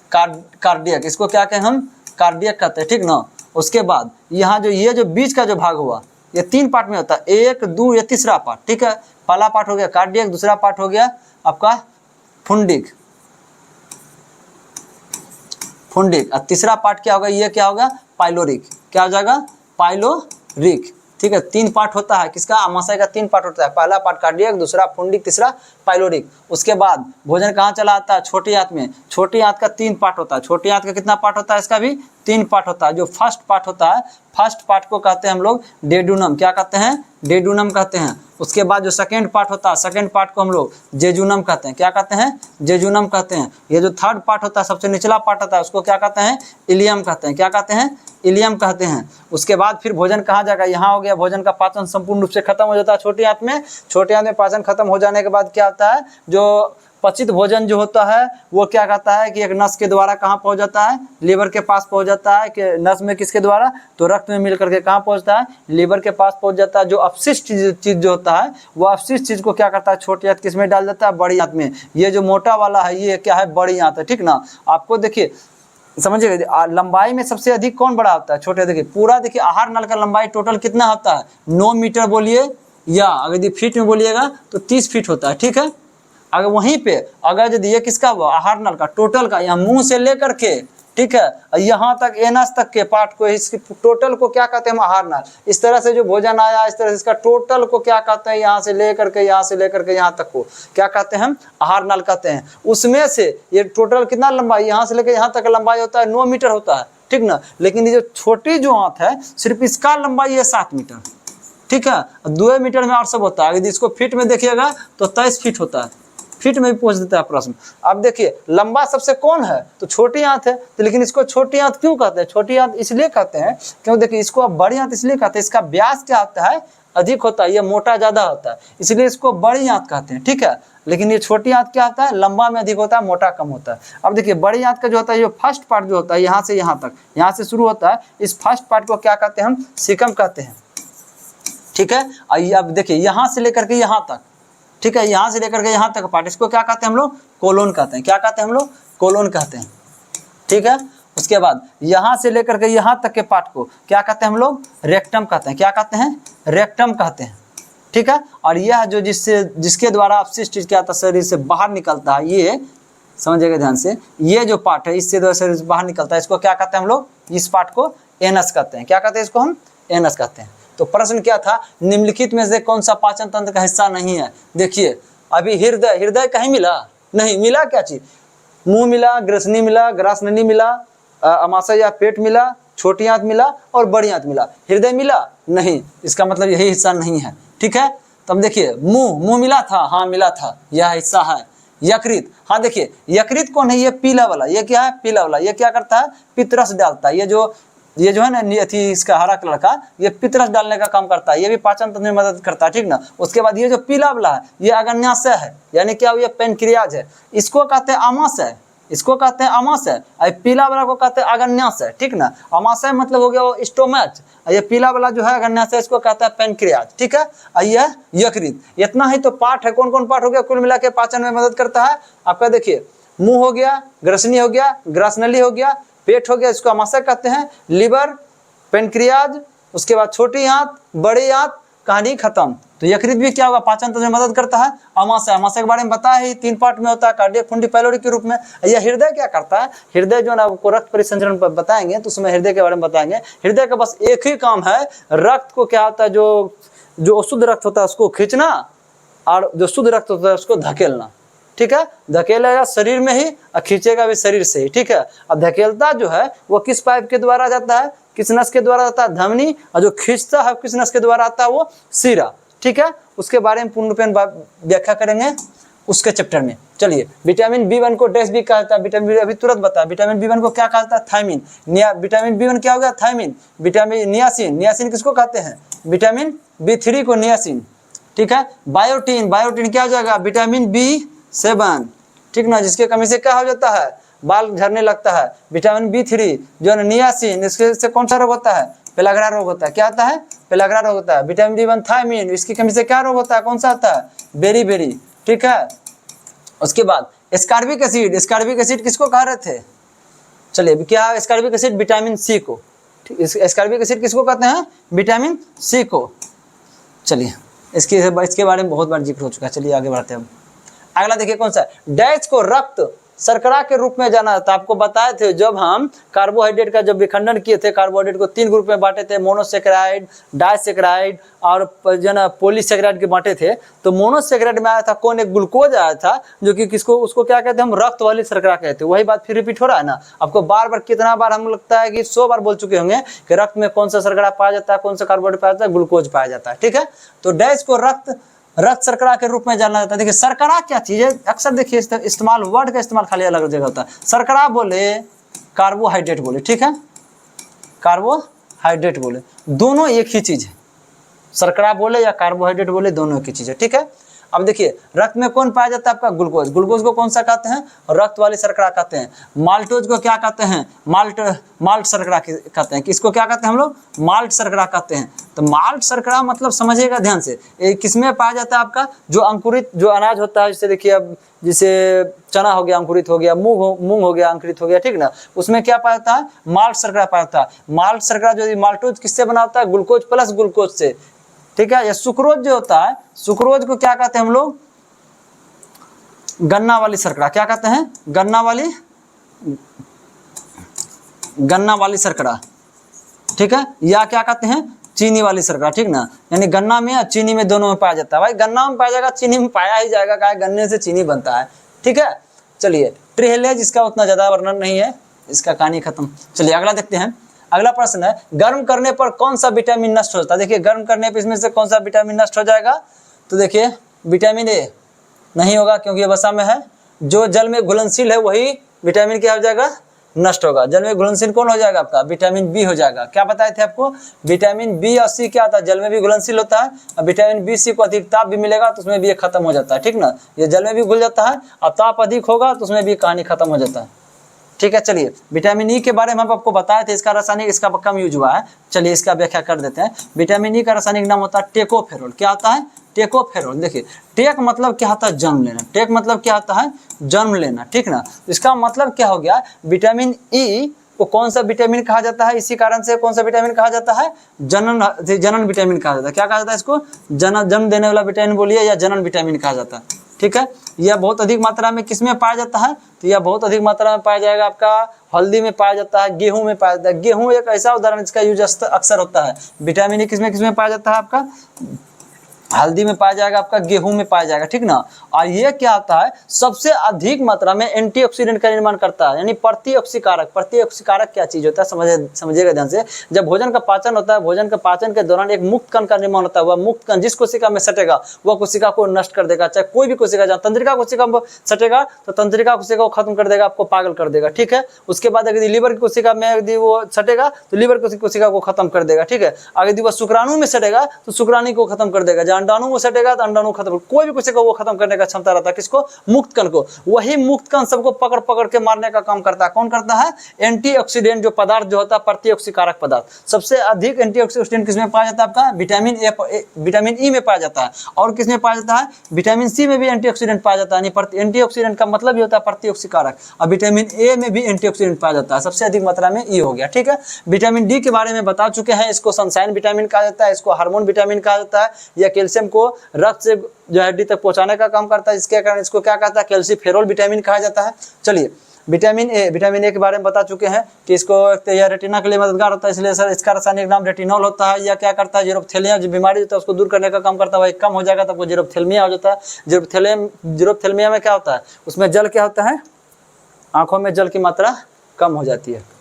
कार्डियक, इसको क्या कहें हम, कार्डियक कहते हैं, ठीक ना। उसके बाद यहाँ जो ये जो बीच का जो भाग हुआ, ये 3 पार्ट में होता है, 1 2 ये तीसरा पार्ट, ठीक है। पहला पार्ट हो गया कार्डियक, दूसरा पार्ट हो गया आपका फुंडिक, और तीसरा पार्ट क्या होगा, ये क्या होगा, पाइलोरिक, क्या हो जाएगा, पाइलोरिक, ठीक है। 3 पार्ट होता है किसका, अमाशय का 3 पार्ट होता है, पहला पार्ट कार्डियक, दूसरा फुंडिक, तीसरा पाइलोरिक। उसके बाद भोजन कहाँ चला आता है, छोटी आंत में। छोटी आंत का 3 पार्ट होता है, छोटी आंत का कितना पार्ट होता है, इसका भी 3 पार्ट होता है। जो फर्स्ट पार्ट होता है, फर्स्ट पार्ट को कहते हैं हम लोग डेडुनम, क्या कहते हैं, डेडुनम कहते हैं। उसके बाद जो सेकेंड पार्ट होता है, सेकेंड पार्ट को हम लोग जेजुनम कहते हैं, क्या कहते हैं, जेजुनम कहते हैं। ये जो थर्ड पार्ट होता है, सबसे निचला पार्ट होता है, उसको क्या कहते हैं, इलियम कहते हैं, क्या कहते हैं, इलियम कहते हैं। उसके बाद फिर भोजन कहाँ जाएगा, यहाँ हो गया, भोजन का पाचन संपूर्ण रूप से खत्म हो जाता है छोटी आंत में। छोटी आंत में पाचन खत्म हो जाने के बाद क्या होता है, जो पचित भोजन जो होता है वो क्या कहता है कि एक नस के द्वारा कहाँ पहुँच जाता है, लीवर के पास पहुँच जाता है, कि नस में किसके द्वारा, तो रक्त में मिल करके कहाँ पहुँचता है, लीवर के पास पहुँच जाता है। जो अपशिष्ट चीज़ जो होता है वो अपशिष्ट चीज़ को क्या करता है, छोटी आंत किस में डाल देता है, बड़ी आंत में। ये जो मोटा वाला है ये क्या है, बड़ी आंत है, ठीक ना। आपको देखिए समझिएगा, लंबाई में सबसे अधिक कौन बड़ा होता है, छोटे। देखिए पूरा, देखिए आहार नल का लंबाई टोटल कितना होता है, 9 मीटर बोलिए, या अगर यदि फीट में बोलिएगा तो 30 फीट होता है, ठीक है। अगर वहीं पे अगर यदि ये किसका हुआ, आहार नल का टोटल का, यहाँ मुंह से लेकर के, ठीक है, यहाँ तक एनस तक के पार्ट को, इसकी टोटल को क्या कहते हैं हम, आहार नल। इस तरह से जो भोजन आया, इस तरह से इसका टोटल को क्या कहते हैं, यहाँ से लेकर के यहाँ से लेकर के यहाँ तक को क्या कहते हैं हम, आहार नल कहते हैं। उसमें से ये टोटल कितना लंबाई, यहाँ से लेकर यहाँ तक लंबाई होता है 9 मीटर होता है, ठीक ना। लेकिन ये जो छोटी जो आंत है, सिर्फ इसका लंबाई है 7 मीटर, ठीक है। 2 मीटर में और सब होता है। यदि इसको फीट में देखिएगा तो 23 फीट होता है, फीट में भी पूछ देता है प्रश्न। अब देखिए लंबा सबसे कौन है, तो छोटी आंत है। तो लेकिन इसको छोटी आंत क्यों कहते हैं, छोटी आंत इसलिए कहते हैं क्यों, देखिए इसको अब बड़ी आंत इसलिए कहते हैं, इसका व्यास क्या होता है, अधिक होता है, ये मोटा ज्यादा होता है, इसलिए इसको बड़ी आंत कहते हैं, ठीक है। लेकिन ये छोटी आंत क्या होता है, लंबा में अधिक होता है, मोटा कम होता है। अब देखिए बड़ी आंत का जो होता है, जो फर्स्ट पार्ट जो होता है, यहाँ से यहाँ तक, यहाँ से शुरू होता है, इस फर्स्ट पार्ट को क्या कहते हैं हम, सीकम कहते हैं, ठीक है। अब देखिए यहाँ से लेकर के यहाँ तक, ठीक है, यहाँ से लेकर के यहाँ तक पार्ट, इसको क्या कहते हैं हम लोग, कोलोन कहते हैं, क्या कहते हैं हम लोग, कोलोन कहते हैं, ठीक है। उसके बाद यहाँ से लेकर के यहाँ तक के पार्ट को क्या कहते हैं हम लोग, रेक्टम कहते हैं, क्या कहते हैं, रेक्टम कहते हैं, ठीक है। और यह जो जिसके द्वारा अपशिष्ट क्या होता है, शरीर से बाहर निकलता है, ये समझिएगा ध्यान से, ये जो पार्ट है इससे द्वारा शरीर से बाहर निकलता है, इसको क्या कहते हैं हम लोग, इस पार्ट को एनस कहते हैं, क्या कहते हैं इसको हम, एनस कहते हैं। तो प्रश्न क्या था, निम्नलिखित में से कौन सा पाचन तंत्र का हिस्सा नहीं है। देखिए अभी हृदय, हृदय कहीं मिला नहीं, मिला क्या चीज, मुंह मिला, ग्रसनी मिला, ग्रासनली मिला, अमाशय या पेट मिला, छोटी आंत मिला और बड़ी आंत मिला, हृदय मिला नहीं, इसका मतलब यही हिस्सा नहीं है, ठीक है। तब देखिए मुंह मिला था, हाँ मिला था, यह हिस्सा है। यकृत, हाँ देखिए यकृत कौन है, ये पीला वाला, ये क्या है, पीला वाला, ये क्या करता है, पित्तरस डालता है। ये जो है ना थी इसका हरा कलर का, ये पित्तरस डालने का काम करता है, ये भी पाचन तंत्र में मदद करता है, ठीक ना। उसके बाद ये जो पीला वाला है, ये अग्न्याशय है, यानी क्या, ये पेनक्रियाज है, इसको कहते हैं आमाशय, इसको कहते हैं आमाशय, और पीला वाला को कहते हैं अग्न्याशय, ठीक ना। आमाशय मतलब हो गया वो स्टोमच, ये पीला वाला जो है अग्न्याशय, इसको कहता है पेनक्रियाज, ठीक है। और यह यकृत, इतना ही तो पार्ट है। कौन कौन पार्ट हो गया, कुल मिला के पाचन में मदद करता है आपका। देखिए मुंह हो गया, ग्रसनी हो गया, ग्रासनली हो गया, पेट हो गया, इसको आमाशय कहते हैं, लीवर, पेनक्रियाज, उसके बाद छोटी आंत, बड़ी आंत, कहानी खत्म। तो यकृत भी क्या होगा, पाचन तंत्र में मदद करता है। आमाशय, आमाशय के बारे में बताया ही, 3 पार्ट में होता है, कार्डियक, फुंडी, पाइलोरी के रूप में। यह हृदय क्या करता है, हृदय जो ना आपको रक्त परिसंचरण पर बताएंगे तो उसमें हृदय के बारे में बताएंगे। हृदय का बस एक ही काम है, रक्त को क्या होता है, जो अशुद्ध रक्त होता है उसको खींचना, और जो शुद्ध रक्त होता है उसको धकेलना, ठीक है। धकेलेगा शरीर में ही और खींचेगा भी शरीर से ही, ठीक है। अब धकेलता जो है वो किस पाइप के द्वारा जाता है, किस नस के द्वारा जाता है, धमनी, और जो खींचता है किस नस के द्वारा आता है, वो शिरा, ठीक है। उसके बारे में पूर्ण रूपेण व्याख्या करेंगे। उसके चैप्टर में। चलिए, विटामिन B1 को डैश भी कहा जाता है, विटामिन बी अभी तुरंत बता, विटामिन B1 को क्या कहा जाता है? थायमिन। विटामिन B1 क्या हो गया? थायमिन। विटामिन नियासिन, नियासिन किसको कहते हैं? विटामिन B3 को नियासिन, ठीक है। बायोटीन, बायोटीन क्या हो जाएगा? विटामिन B7, ठीक ना, जिसके कमी से क्या हो जाता है? बाल झड़ने लगता है। विटामिन B3 जो है नियासिन, इससे कौन सा रोग होता है? पेलाग्रा रोग होता है। क्या आता है? पेलाग्रा रोग होता है। विटामिन B1 थायमिन, इसकी कमी से क्या रोग होता है? कौन सा आता है? बेरी, ठीक है। उसके बाद एस्कॉर्बिक एसिड, एस्कॉर्बिक एसिड किसको कह रहे थे? चलिए, क्या एस्कॉर्बिक एसिड? विटामिन सी को। एस्कॉर्बिक एसिड किसको कहते हैं? विटामिन सी को। चलिए, इसके बारे में बहुत बार जिक्र हो चुका है। चलिए आगे बढ़ते हैं। अगला देखिए कौन सा? डैश को रक्त शर्करा के रूप में जाना जाता है। आपको बताए थे जब हम कार्बोहाइड्रेट का जब विखंडन किए थे, कार्बोहाइड्रेट को 3 ग्रुप में बांटे थे, मोनोसेकेराइड, डाइसेकेराइड और जो ना पॉलीसेकेराइड के बांटे थे। तो मोनोसेकेराइड में आया था कौन? एक ग्लूकोज आया था, जो कि किसको, उसको क्या कहते हैं हम? रक्त वाली शर्करा कहते हैं। वही बात फिर रिपीट हो रहा है ना आपको बार बार। कितना बार हम लगता है कि 100 बार बोल चुके होंगे कि रक्त में कौन सा शर्करा पाया जाता है, कौन सा कार्बोहाइड्रेट पाया जाता है? ग्लूकोज पाया जाता है, ठीक है। तो डैश को रक्त शर्करा के रूप में जाना जाता है। देखिए शर्करा क्या चीज है? अक्सर देखिए इस्तेमाल, वर्ड का इस्तेमाल खाली अलग जगह होता है। शर्करा बोले, कार्बोहाइड्रेट बोले, ठीक है, कार्बोहाइड्रेट बोले, दोनों एक ही चीज है। शर्करा बोले या कार्बोहाइड्रेट बोले, दोनों एक ही चीज है, ठीक है। अब देखिए रक्त में कौन पाया जाता है? आपका ग्लूकोज। ग्लूकोज को कौन सा कहते हैं? रक्त वाली शर्करा कहते हैं। माल्टोज को क्या कहते हैं? माल्ट शर्करा कहते हैं। किसको क्या कहते हैं हम लोग? माल्ट शर्करा कहते हैं। तो माल्ट शर्करा मतलब समझिएगा ध्यान से, ये किसमें पाया जाता है? आपका जो अंकुरित जो अनाज होता है, जैसे देखिए अब जैसे चना हो गया, अंकुरित हो गया, मूंग हो गया, अंकुरित हो गया, ठीक ना, उसमें क्या पाया जाता है? माल्ट शर्करा पाया जाता है। माल्ट शर्करा जो माल्टोज किससे बना होता है? ग्लूकोज प्लस ग्लूकोज से, ठीक है। या सुक्रोज जो होता है, सुक्रोज को क्या कहते हैं हम लोग? गन्ना वाली शर्करा। क्या कहते हैं? गन्ना वाली शर्करा, ठीक है। या क्या कहते हैं? चीनी वाली शर्करा, ठीक ना। यानी गन्ना में या चीनी में, दोनों में पाया जाता है। भाई गन्ना में पाया जाएगा, चीनी में पाया ही जाएगा, क्या गन्ने से चीनी बनता है, ठीक है। चलिए ट्रिहेलेज, इसका उतना ज्यादा वर्णन नहीं है, इसका कहानी खत्म। चलिए अगला देखते हैं। अगला प्रश्न है, गर्म करने पर कौन सा विटामिन नष्ट होता है? देखिए गर्म करने पर इसमें से कौन सा विटामिन नष्ट हो जाएगा? तो देखिए विटामिन ए नहीं होगा, क्योंकि ये वसा में है। जो जल में घुलनशील है वही विटामिन क्या हो जाएगा? नष्ट होगा। जल में घुलनशील कौन हो जाएगा? आपका विटामिन बी हो जाएगा। क्या बताए थे आपको? विटामिन बी और सी क्या होता है? जल में भी घुलनशील होता है। और विटामिन बी सी को अधिक ताप भी मिलेगा तो उसमें भी ये खत्म हो जाता है, ठीक ना। ये जल में भी घुल जाता है और ताप अधिक होगा तो उसमें भी कहानी खत्म हो जाता है, ठीक है। चलिए विटामिन ई के बारे में हम आपको बताए थे, इसका रासायनिक, इसका कम यूज हुआ है। चलिए इसका व्याख्या कर देते हैं। विटामिन ई का रासायनिक नाम होता है टेकोफेरोल। क्या होता है? टेकोफेरोल। देखिए टेक मतलब क्या होता है? जन्म लेना। टेक मतलब क्या होता है? जन्म लेना, ठीक ना। इसका मतलब क्या हो गया? विटामिन ई को कौन सा विटामिन कहा जाता है? इसी कारण से कौन सा विटामिन कहा जाता है? जनन विटामिन कहा जाता है। क्या कहा जाता है इसको? जन्म देने वाला विटामिन बोलिए, या जनन विटामिन कहा जाता है, ठीक है। यह बहुत अधिक मात्रा में किसमें पाया जाता है? तो यह बहुत अधिक मात्रा में पाया जाएगा आपका हल्दी में पाया जाता है, गेहूं में पाया जाता है। गेहूं एक ऐसा उदाहरण जिसका यूज अक्सर होता है। विटामिन ई किसमें पाया जाता है? आपका हल्दी में पाया जाएगा, आपका गेहूं में पाया जाएगा, ठीक ना। और ये क्या होता है? सबसे अधिक मात्रा में एंटीऑक्सीडेंट का निर्माण करता है, यानी प्रतिऑक्सीकारक। प्रतिऑक्सीकारक क्या चीज होता है? समझिएगा ध्यान से। जब भोजन का पाचन होता है, भोजन के पाचन के दौरान एक मुक्त कण का निर्माण होता है। वह मुक्त कण जिस कोशिका में सटेगा वह कोशिका को नष्ट कर देगा। चाहे कोई भी कोशिका, जहाँ तंत्रिका कोशिका में सटेगा तो तंत्रिका कोशिका को खत्म कर देगा, आपको पागल कर देगा, ठीक है। उसके बाद यदि लीवर की कोशिका में यदि वो सटेगा तो लीवर की कोशिका को खत्म कर देगा, ठीक है। अगर यदि वह शुक्राणु में सटेगा तो शुक्राणु को खत्म कर देगा। जहाँ अंडाणु में सटेगा तो अंडाणु खत्म, कोई भी कोशिका वो खत्म करने का क्षमता रहता है। किसको? मुक्त कण को। वही मुक्त कण सबको पकड़ पकड़ के मारने का काम करता है। कौन करता है? एंटीऑक्सीडेंट जो पदार्थ जो होता है, प्रतिऑक्सीकारक पदार्थ। सबसे अधिक एंटीऑक्सीडेंट किसमें पाया जाता है? आपका विटामिन ई में पाया जाता है। और किसमें पाया जाता है? विटामिन सी में भी एंटीऑक्सीडेंट पाया जाता है। एंटीऑक्सीडेंट का मतलब ही होता है प्रतिऑक्सीकारक। और विटामिन ए में भी एंटीऑक्सीडेंट पाया जाता है। सबसे अधिक मात्रा में ई हो गया, ठीक है। विटामिन डी के बारे में बता चुके हैं। इसको सनशाइन विटामिन कहा जाता है, इसको हार्मोन विटामिन कहा जाता है। यह कैल्शियम को रक्त से जो हड्डी तक पहुंचाने का काम करता है, जिसके कारण इसको क्या कहता है? कैल्सीफेरोल विटामिन कहा जाता है। चलिए विटामिन ए के बारे में बता चुके हैं कि इसको यह रेटिना के लिए मददगार होता है, इसलिए सर इसका रासायनिक नाम रेटिनॉल होता है। या क्या करता है? जीरोप्थेलिया जो बीमारी होता है उसको दूर करने का काम करता है। वही कम हो जाएगा तो आपको जीरोप्थेल्मिया हो जाता है। जीरोप्थेल्मिया में क्या होता है? उसमें जल क्या होता है? आंखों में जल की मात्रा कम हो जाती है।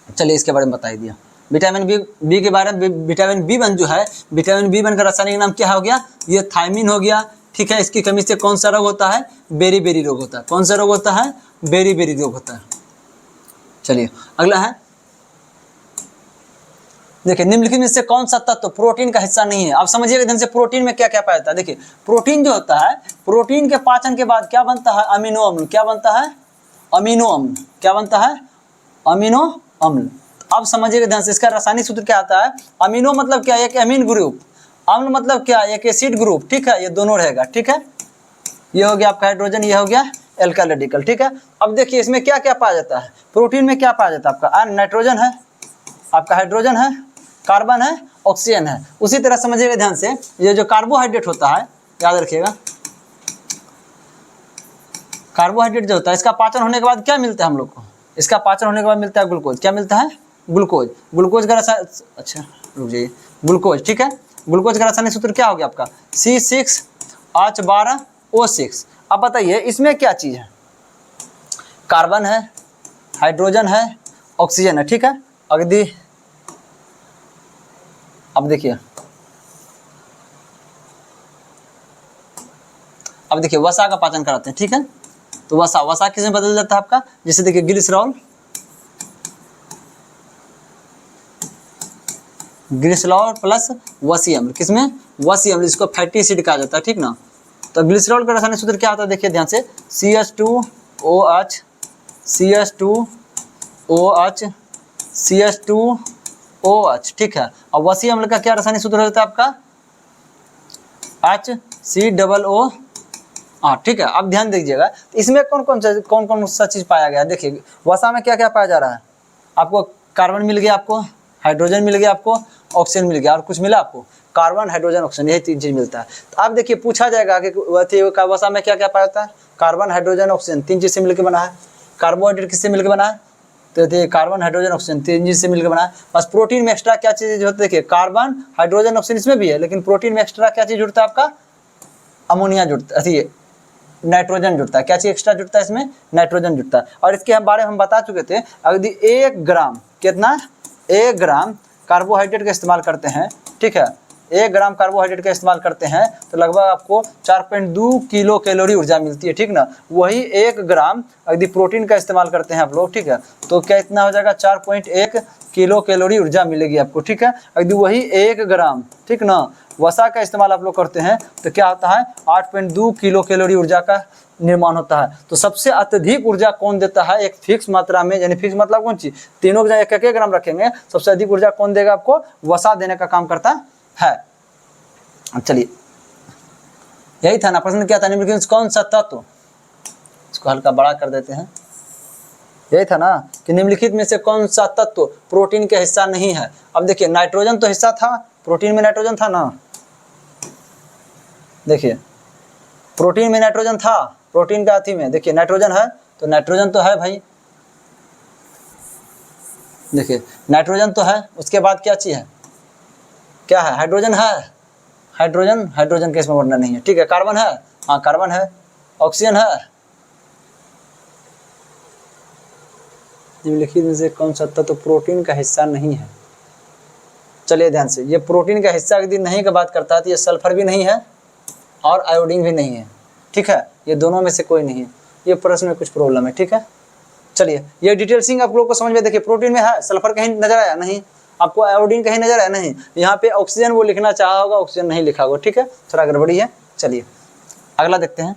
चलिए इसके बारे में बता ही दिया। विटामिन बी के बारे में, विटामिन बी वन जो है, विटामिन बी वन का रासायनिक नाम क्या हो गया, ये थायमिन हो गया। ठीक है, इसकी कमी से कौन सा रोग होता है, बेरी बेरी रोग होता है। कौन सा रोग होता है, बेरी बेरी रोग होता है। चलिए अगला है, देखिए निम्नलिखित में से कौन सा तत्व प्रोटीन का हिस्सा नहीं है। आप समझिएगा ध्यान से, प्रोटीन में क्या क्या पाया जाता है। देखिए प्रोटीन जो होता है, प्रोटीन के पाचन के बाद क्या बनता है, अमीनो अम्ल। क्या बनता है, अमीनो अम्ल। क्या बनता है, अमीनो अम्ल। अब समझिएगा ध्यान से, इसका रासायनिक सूत्र क्या आता है, अमीनो मतलब क्या, एक अमीन ग्रुप, अम्ल मतलब क्या, एक एसिड ग्रुप। ठीक है, ये दोनों रहेगा। ठीक है, ये हो गया आपका हाइड्रोजन, ये हो गया एल्काइल रेडिकल। ठीक है, अब देखिए इसमें क्या क्या पाया जाता है, प्रोटीन में क्या पाया जाता है, आपका नाइट्रोजन है, आपका हाइड्रोजन है, कार्बन है, ऑक्सीजन है। उसी तरह समझिएगा ध्यान से, ये जो कार्बोहाइड्रेट होता है, याद रखिएगा, कार्बोहाइड्रेट जो होता है, इसका पाचन होने के बाद क्या मिलता है हम लोग को, इसका पाचन होने के बाद मिलता है ग्लूकोज। क्या मिलता है, ग्लूकोज। ग्लूकोज का रासायनिक, अच्छा रुक जाइए, ग्लूकोज। ठीक है, ग्लूकोज का रासायनिक सूत्र क्या हो गया आपका, C6H12O6। अब बताइए इसमें क्या चीज़ है, कार्बन है, हाइड्रोजन है, ऑक्सीजन है। ठीक है, अगदी अब देखिए, अब देखिए वसा का पाचन कराते हैं। ठीक है, तो वसा, वसा किसमें बदल जाता है आपका, जैसे देखिए ग्लिसरॉल, ग्लिसरॉल प्लस वसी अम्ल, किसमें, वसी अम्ल, इसको फैटी एसिड कहा जाता है। ठीक ना, तो ग्लिसरॉल का रासायनिक सूत्र क्या होता है, देखिए ध्यान से, CH2OH, CH2OH, CH2OH। ठीक है, और वसी अम्ल का क्या रासायनिक सूत्र होता है आपका, HCOO। हाँ ठीक है, अब ध्यान दीजिएगा, इसमें कौन कौन सा चीज़ पाया गया। देखिए वसा में क्या क्या पाया जा रहा है, आपको कार्बन मिल गया, आपको हाइड्रोजन मिल गया, आपको ऑक्सीजन मिल गया, और कुछ मिला आपको, कार्बन हाइड्रोजन ऑक्सीजन, यही तीन चीज मिलता है। तो अब देखिए पूछा जाएगा कि वसा में क्या क्या पाया जाता है, कार्बन हाइड्रोजन ऑक्सीजन, तीन चीज से मिलकर बना है। कार्बोहाइड्रेट किससे मिलकर बना है, तो देखिए कार्बन हाइड्रोजन ऑक्सीजन, तीन चीज से मिलकर बना है। बस प्रोटीन में एक्स्ट्रा क्या चीज होती है, देखिए कार्बन हाइड्रोजन ऑक्सीजन इसमें भी है, लेकिन प्रोटीन में एक्स्ट्रा क्या चीज जुड़ता है आपका, अमोनिया जुड़ता है, नाइट्रोजन जुड़ता है। क्या चीज एक्स्ट्रा जुड़ता है इसमें, नाइट्रोजन जुड़ता है। और इसके बारे में हम बता चुके थे, अगर 1 ग्राम, कितना, 1 ग्राम कार्बोहाइड्रेट का इस्तेमाल करते हैं। ठीक है, 1 ग्राम कार्बोहाइड्रेट का इस्तेमाल करते हैं तो लगभग आपको 4.2 किलो कैलोरी ऊर्जा मिलती है। ठीक ना, वही 1 ग्राम यदि प्रोटीन का इस्तेमाल करते हैं आप लोग, ठीक है, तो क्या इतना हो जाएगा, 4.1 किलो कैलोरी ऊर्जा मिलेगी आपको। ठीक है, यदि वही 1 ग्राम, ठीक ना, वसा का इस्तेमाल आप लोग करते हैं तो क्या होता है, 8.2 किलो कैलोरी ऊर्जा का निर्माण होता है। तो सबसे अत्यधिक ऊर्जा कौन देता है, एक फिक्स मात्रा में, यानी फिक्स मतलब कौन सी, तीनों के एक एक ग्राम रखेंगे, सबसे अधिक ऊर्जा कौन देगा आपको, वसा देने का काम करता है। चलिए यही था ना प्रश्न, क्या था, निम्नलिखित कौन सा तत्व, इसको हल्का बड़ा कर देते हैं, यही था ना कि निम्नलिखित में से कौन सा तत्व प्रोटीन का हिस्सा नहीं है। अब देखिए नाइट्रोजन तो हिस्सा था, प्रोटीन में नाइट्रोजन था ना, देखिए प्रोटीन में नाइट्रोजन था, प्रोटीन का अथी में देखिए नाइट्रोजन है, तो नाइट्रोजन तो है भाई, देखिए नाइट्रोजन तो है, उसके बाद क्या चीज है, क्या है, हाइड्रोजन है, हाइड्रोजन, हाइड्रोजन के इसमें वर्णन नहीं है। ठीक है, कार्बन है, हाँ कार्बन है, ऑक्सीजन है। निम्नलिखित में से कौन सा तत्व प्रोटीन का हिस्सा नहीं है। चलिए ध्यान से, ये प्रोटीन का हिस्सा यदि नहीं का बात करता है तो ये सल्फर भी नहीं है और आयोडीन भी नहीं है। ठीक है, ये दोनों में से कोई नहीं है, ये प्रश्न में कुछ प्रॉब्लम है। ठीक है, चलिए ये डिटेल्सिंग आप लोगों को समझ में, देखिए प्रोटीन में है, सल्फर कहीं नजर आया नहीं, आपको आयोडीन कहीं नजर आया नहीं, यहाँ पे ऑक्सीजन वो लिखना चाहा होगा, ऑक्सीजन नहीं लिखा होगा। ठीक है, थोड़ा गड़बड़ी है। चलिए अगला देखते हैं।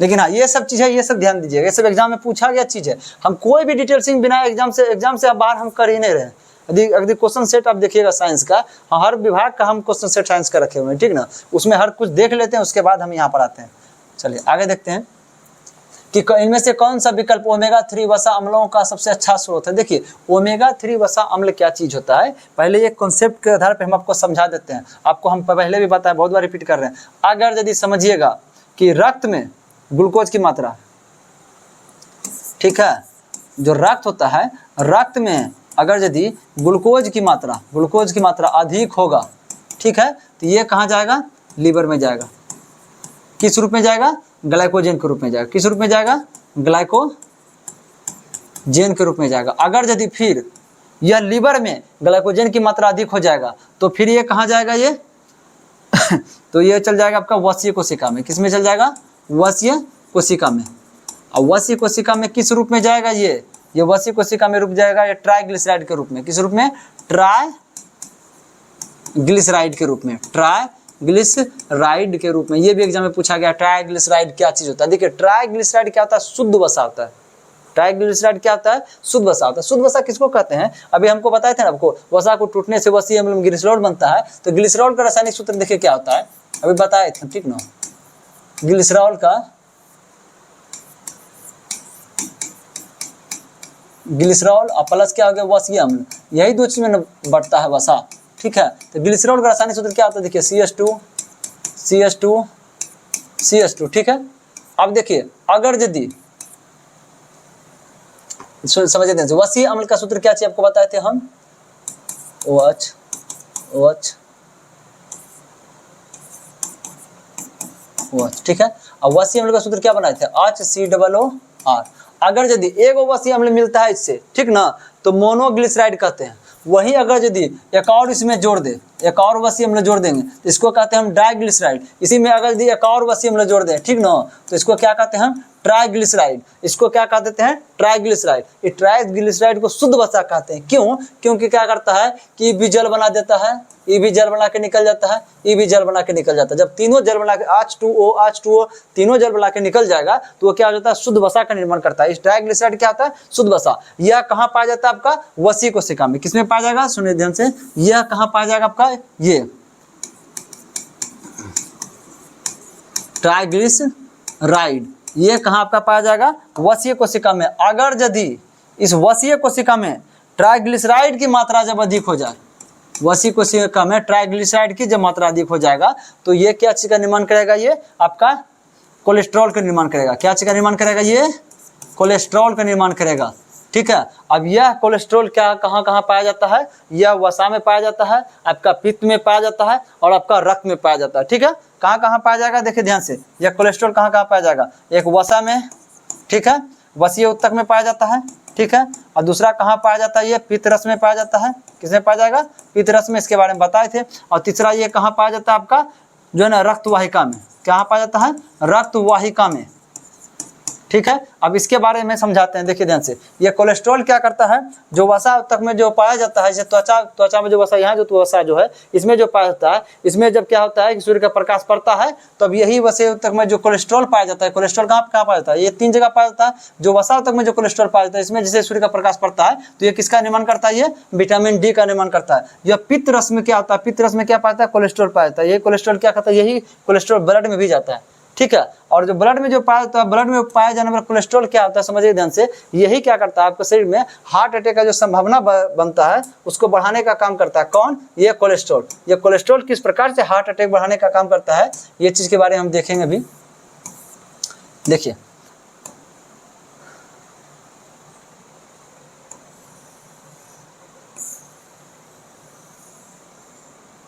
लेकिन हाँ ये सब चीज़ है, ये सब ध्यान दीजिएगा, ये सब एग्जाम में पूछा गया चीज़ है। हम कोई भी डिटेल्सिंग बिना एग्जाम से अब बाहर हम कर ही नहीं रहे। यदि क्वेश्चन सेट आप देखिएगा साइंस का, हर विभाग का हम क्वेश्चन सेट साइंस का रखे हुए हैं। ठीक ना, उसमें हर कुछ देख लेते हैं, उसके बाद हम यहाँ पर आते हैं। चलिए आगे देखते हैं कि इनमें से कौन सा विकल्प ओमेगा 3 वसा अम्लों का सबसे अच्छा स्रोत है। देखिए ओमेगा 3 वसा अम्ल क्या चीज होता है, पहले एक कॉन्सेप्ट के आधार पर हम आपको समझा देते हैं। आपको हम पहले भी बताया, बहुत बार रिपीट कर रहे हैं। अगर यदि समझिएगा कि रक्त में ग्लूकोज की मात्रा, ठीक है, जो रक्त होता है, रक्त में अगर यदि ग्लूकोज की मात्रा अधिक होगा, ठीक है, तो ये कहाँ जाएगा, लीवर में जाएगा। किस रूप में जाएगा, ग्लाइकोजन के रूप में जाएगा। किस रूप में जाएगा, ग्लाइकोजन के रूप में जाएगा। अगर यदि फिर यह लीवर में ग्लाइकोजन की मात्रा अधिक हो जाएगा, तो फिर ये कहाँ जाएगा ये तो ये चल जाएगा आपका वसीय कोशिका में। किस में चल जाएगा? वसीय कोशिका में। और वसीय कोशिका में किस रूप में जाएगा? ये वसीय कोशिका में रुक जाएगा ये ट्राइग्लिसराइड के रूप में। किस रूप में? ट्राइग्लिसराइड के रूप में, ट्राइग्लिसराइड के रूप में। ये भी एग्जाम में पूछा गया ट्राइग्लिसराइड क्या चीज होता है। देखिए ट्राइग्लिसराइड क्या होता है? शुद्ध वसा होता है। ट्राइग्लिसराइड क्या होता है? शुद्ध वसा होता है। शुद्ध वसा किसको कहते हैं? अभी हमको बताए थे ना आपको, वसा को टूटने से वसीय अम्ल ग्लिसरॉल बनता है। तो ग्लिसरॉल का रासायनिक सूत्र देखिए क्या होता है, अभी बताए थे, ठीक ना। ग्लिसरॉल का ग्लिसरॉल और प्लस क्या हो गया? वसीय अम्ल, यही दो चीज में बढ़ता है वसा, ठीक है। तो ग्लिसरॉल का रासायनिक सूत्र क्या होता है? देखिए CH2, ठीक है। अब देखिए अगर यदि समझ लेते हैं वसीय अम्ल का सूत्र क्या चाहिए आपको बताए थे हम, OH, ठीक है। अब वसीय अम्ल का सूत्र क्या बनाए थे? HCOOR। अगर यदि एक वसीय अम्ल मिलता है इससे, ठीक ना, तो मोनोग्लिसराइड कहते हैं। वही अगर यदि एक और इसमें जोड़ दे, एक और वसीय अम्ल जोड़ देंगे तो इसको कहते हैं हम डाइग्लिसराइड। इसी में अगर यदि एक और वसीय अम्ल जोड़ दें, ठीक ना, तो इसको क्या कहते हैं हम? ट्राइग्लिसराइड। इसको क्या कह देते हैं? ट्राइग्लिसराइड। ये ट्राइग्लिसराइड को शुद्ध वसा कहते हैं। क्यों? क्योंकि क्या करता है कि भी जल बना देता है, ये भी जल बना के निकल जाता है, ये भी जल बना के निकल जाता है। जब तीनों जल बना के H2O तीनों जल बना के निकल जाएगा तो वो क्या हो जाता है? शुद्ध वसा का निर्माण करता है। इस ट्राइग्लिसराइड क्या होता है? शुद्ध वसा। यह कहाँ पाया जाता है आपका? वसीय कोशिका में। किसमें पाया जाएगा? सुनिए ध्यान से, यह कहाँ पाया जाएगा आपका? ये ट्राइग्लिसराइड, ये कहाँ आपका पाया जाएगा? वसीय कोशिका में। अगर यदि इस वसीय कोशिका में ट्राइग्लिसराइड की मात्रा जब अधिक हो जाए, वसीय कोशिका में ट्राइग्लिसराइड की जब मात्रा अधिक हो जाएगा तो ये क्या चीज का निर्माण करेगा? ये आपका कोलेस्ट्रॉल का निर्माण करेगा। क्या चीज का निर्माण करेगा? ये कोलेस्ट्रॉल का निर्माण करेगा, ठीक है। अब यह कोलेस्ट्रॉल क्या कहाँ कहाँ पाया जाता है? यह वसा में पाया जाता है, आपका पित्त में पाया जाता है और आपका रक्त में पाया जाता है, ठीक है। कहाँ कहाँ पाया जाएगा? देखिए ध्यान से, यह कोलेस्ट्रॉल कहाँ कहाँ पाया जाएगा? एक वसा में, ठीक है, वसीय ऊतक में पाया जाता है, ठीक है। और दूसरा कहाँ पाया जाता है? ये पित्त रस में पाया जाता है। किसमें पाया जाएगा? पित्त रस में, इसके बारे में बताए थे। और तीसरा ये कहाँ पाया जाता है आपका? जो है ना रक्त वाहिका में। कहाँ पाया जाता है? रक्त वाहिका में, ठीक है। अब इसके बारे में समझाते हैं, देखिए ध्यान से। ये कोलेस्ट्रॉल क्या करता है? जो वसा तक में जो पाया जाता है, जैसे त्वचा में जो वसा, यहाँ जो वसा जो है इसमें जो पाया जाता है, इसमें जब क्या होता है कि सूर्य का प्रकाश पड़ता है तब यही वसा तक में जो कोलेस्ट्रॉल पाया जाता है, कोलेस्ट्रॉल कहाँ पाया जाता है? ये 3 जगह पाया जाता है। जो वसा तक में जो कोलेस्ट्रॉल पाया जाता है, इसमें जैसे सूर्य का प्रकाश पड़ता है तो ये किसका निर्माण करता है? ये विटामिन डी का निर्माण करता है। यह पित्त रस में क्या होता है? पित्त रस में क्या पाया जाता है? कोलेस्ट्रॉल पाया जाता है। यही कोलेस्ट्रॉल क्या करता है? यही कोलेस्ट्रॉल ब्लड में भी जाता है, ठीक है। और जो ब्लड में जो पाया जाता है, ब्लड में पाया जाने वाला कोलेस्ट्रॉल क्या होता है? समझिए ध्यान से, यही क्या करता है? आपके शरीर में हार्ट अटैक का जो संभावना बनता है उसको बढ़ाने का काम करता है। कौन? ये कोलेस्ट्रॉल। ये कोलेस्ट्रॉल किस प्रकार से हार्ट अटैक बढ़ाने का काम करता है, ये चीज के बारे में हम देखेंगे अभी। देखिए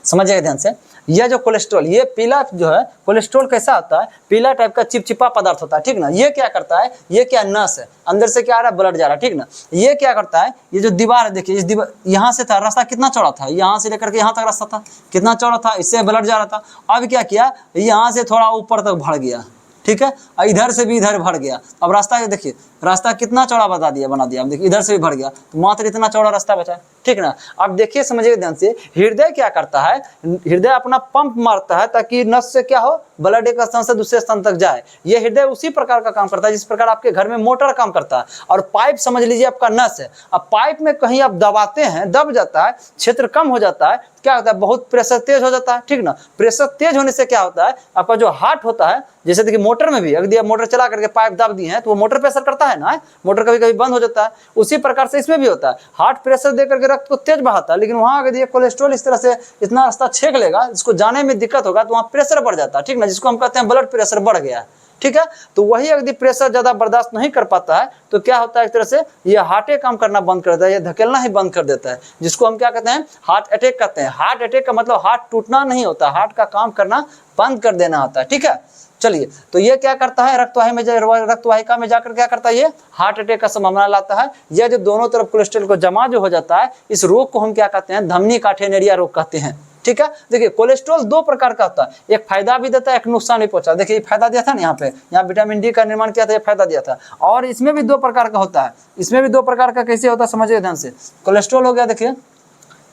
समझिएगा ध्यान से, यह जो कोलेस्ट्रॉल, ये पीला जो है कोलेस्ट्रॉल कैसा होता है? पीला टाइप का चिपचिपा पदार्थ होता है, ठीक ना। ये क्या करता है? ये क्या नस है, अंदर से क्या आ रहा है? ब्लड जा रहा है, ठीक ना। ये क्या करता है? ये जो दीवार है, देखिए इस दीवार, यहाँ से था रास्ता कितना चौड़ा था, यहाँ से लेकर के यहाँ तक रास्ता था, कितना चौड़ा था, इससे ब्लड जा रहा था। अब क्या किया? यहाँ से थोड़ा ऊपर तक बढ़ गया, ठीक है, और इधर से भी इधर बढ़ गया। अब रास्ता देखिए, रास्ता कितना चौड़ा बना दिया। अब देखिए इधर से भी बढ़ गया तो मात्र इतना चौड़ा रास्ता बचा, ठीक ना। अब देखिए समझिए ध्यान से, हृदय क्या करता है? हृदय अपना पंप मारता है ताकि नस से क्या हो? ब्लड एक स्थान से दूसरे स्थान तक जाए। ये हृदय उसी प्रकार का काम करता है जिस प्रकार आपके घर में मोटर काम करता है। और पाइप समझ लीजिए आपका नस है। अब पाइप में कहीं आप दबाते हैं, दब जाता है, क्षेत्र कम हो जाता है, क्या होता है? बहुत प्रेशर तेज हो जाता है, ठीक ना। प्रेशर तेज होने से क्या होता है? आपका जो हार्ट होता है, जैसे देखिए मोटर में भी अगर मोटर चला करके पाइप दब दिए हैं तो वो मोटर प्रेशर करता है ना, मोटर कभी कभी बंद हो जाता है। उसी प्रकार से इसमें भी होता है, हार्ट प्रेशर देकर के रक्त को तेज बढ़ाता है, लेकिन वहां अगर ये कोलेस्ट्रॉल इस तरह से इतना रास्ता छेक लेगा, इसको जाने में दिक्कत होगा तो वहाँ प्रेशर बढ़ जाता है, ठीक ना, जिसको हम कहते हैं ब्लड प्रेशर बढ़ गया, ठीक है। तो वही अगर प्रेशर ज्यादा बर्दाश्त नहीं कर पाता है तो क्या होता है? एक तरह से ये हार्टे काम करना बंद कर देता है, ये धकेलना ही बंद कर देता है, जिसको हम क्या कहते हैं? हार्ट अटैक कहते हैं। हार्ट अटैक का मतलब हार्ट टूटना नहीं होता, हार्ट का काम करना बंद कर देना होता है, ठीक है। चलिए, तो ये क्या करता है, रक्तवाहिका में जाकर क्या करता है, ये हार्ट अटैक का संभावना लाता है। यह जो दोनों तरफ कोलेस्ट्रॉल को जमा जो हो जाता है, इस रोग को हम क्या कहते हैं, धमनी काठेनेरिया रोग कहते हैं। ठीक है, देखिए कोलेस्ट्रॉल दो प्रकार का होता है, एक फायदा भी देता है, एक नुकसान भी पहुंचा। देखिए फायदा दिया था ना, यहाँ विटामिन डी का निर्माण किया था, ये फायदा दिया था। और इसमें भी दो प्रकार का होता है, इसमें भी दो प्रकार का कैसे होता है समझिए ध्यान से। कोलेस्ट्रॉल हो गया, देखिए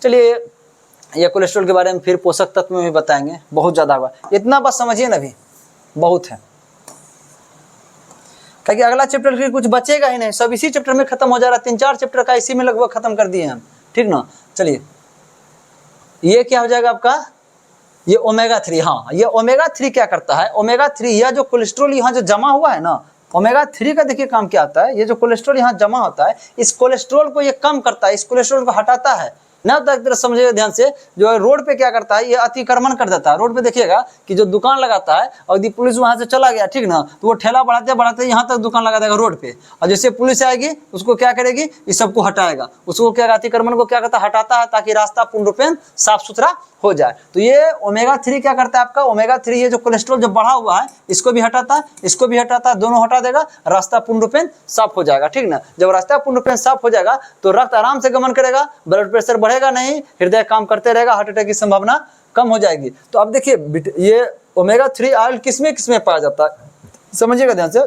चलिए ये कोलेस्ट्रॉल के बारे में फिर पोषक तत्व में भी बताएंगे, बहुत ज्यादा हुआ, इतना बस समझिए ना, अभी बहुत है, क्योंकि अगला चैप्टर फिर कुछ बचेगा ही नहीं, सब इसी चैप्टर में खत्म हो जा रहा है। 3-4 चैप्टर का इसी में लगभग खत्म कर दिए हम, ठीक ना। चलिए ये क्या हो जाएगा आपका, ये ओमेगा 3। हाँ, ये ओमेगा 3 क्या करता है, ओमेगा 3 यह जो कोलेस्ट्रॉल यहाँ जो जमा हुआ है ना, ओमेगा 3 का देखिए काम क्या आता है, ये जो कोलेस्ट्रॉल यहाँ जमा होता है, इस कोलेस्ट्रॉल को ये कम करता है, इस कोलेस्ट्रॉल को हटाता है ना। तो एक तरह समझिएगा ध्यान से, जो रोड पे क्या करता है, ये अतिक्रमण कर देता है। रोड पे देखिएगा कि जो दुकान लगाता है, और यदि पुलिस वहां से चला गया, ठीक ना, तो वो ठेला बढ़ाते बढ़ाते यहाँ तक दुकान लगा देगा रोड पे, और जैसे पुलिस आएगी उसको क्या करेगी, इस सबको हटाएगा, उसको क्या अतिक्रमण को क्या करता है, हटाता है, ताकि रास्ता पूर्ण रूपेण साफ सुथरा हो जाए। तो ये ओमेगा 3 क्या करता है आपका, ओमेगा 3 ये जो कोलेस्ट्रॉल जो बढ़ा हुआ है, इसको भी हटाता है, इसको भी हटाता है, दोनों हटा देगा, रास्ता पूर्ण रूपेण साफ हो जाएगा, ठीक ना। जब रास्ता पूर्ण रूपेण साफ हो जाएगा तो रक्त आराम से गमन करेगा, ब्लड प्रेशर बढ़ेगा नहीं, हृदय काम करते रहेगा, हार्ट अटैक की संभावना कम हो जाएगी। तो अब देखिए ये ओमेगा 3 ऑयल किसमें किसमें पाया जाता है, समझिएगा ध्यान से।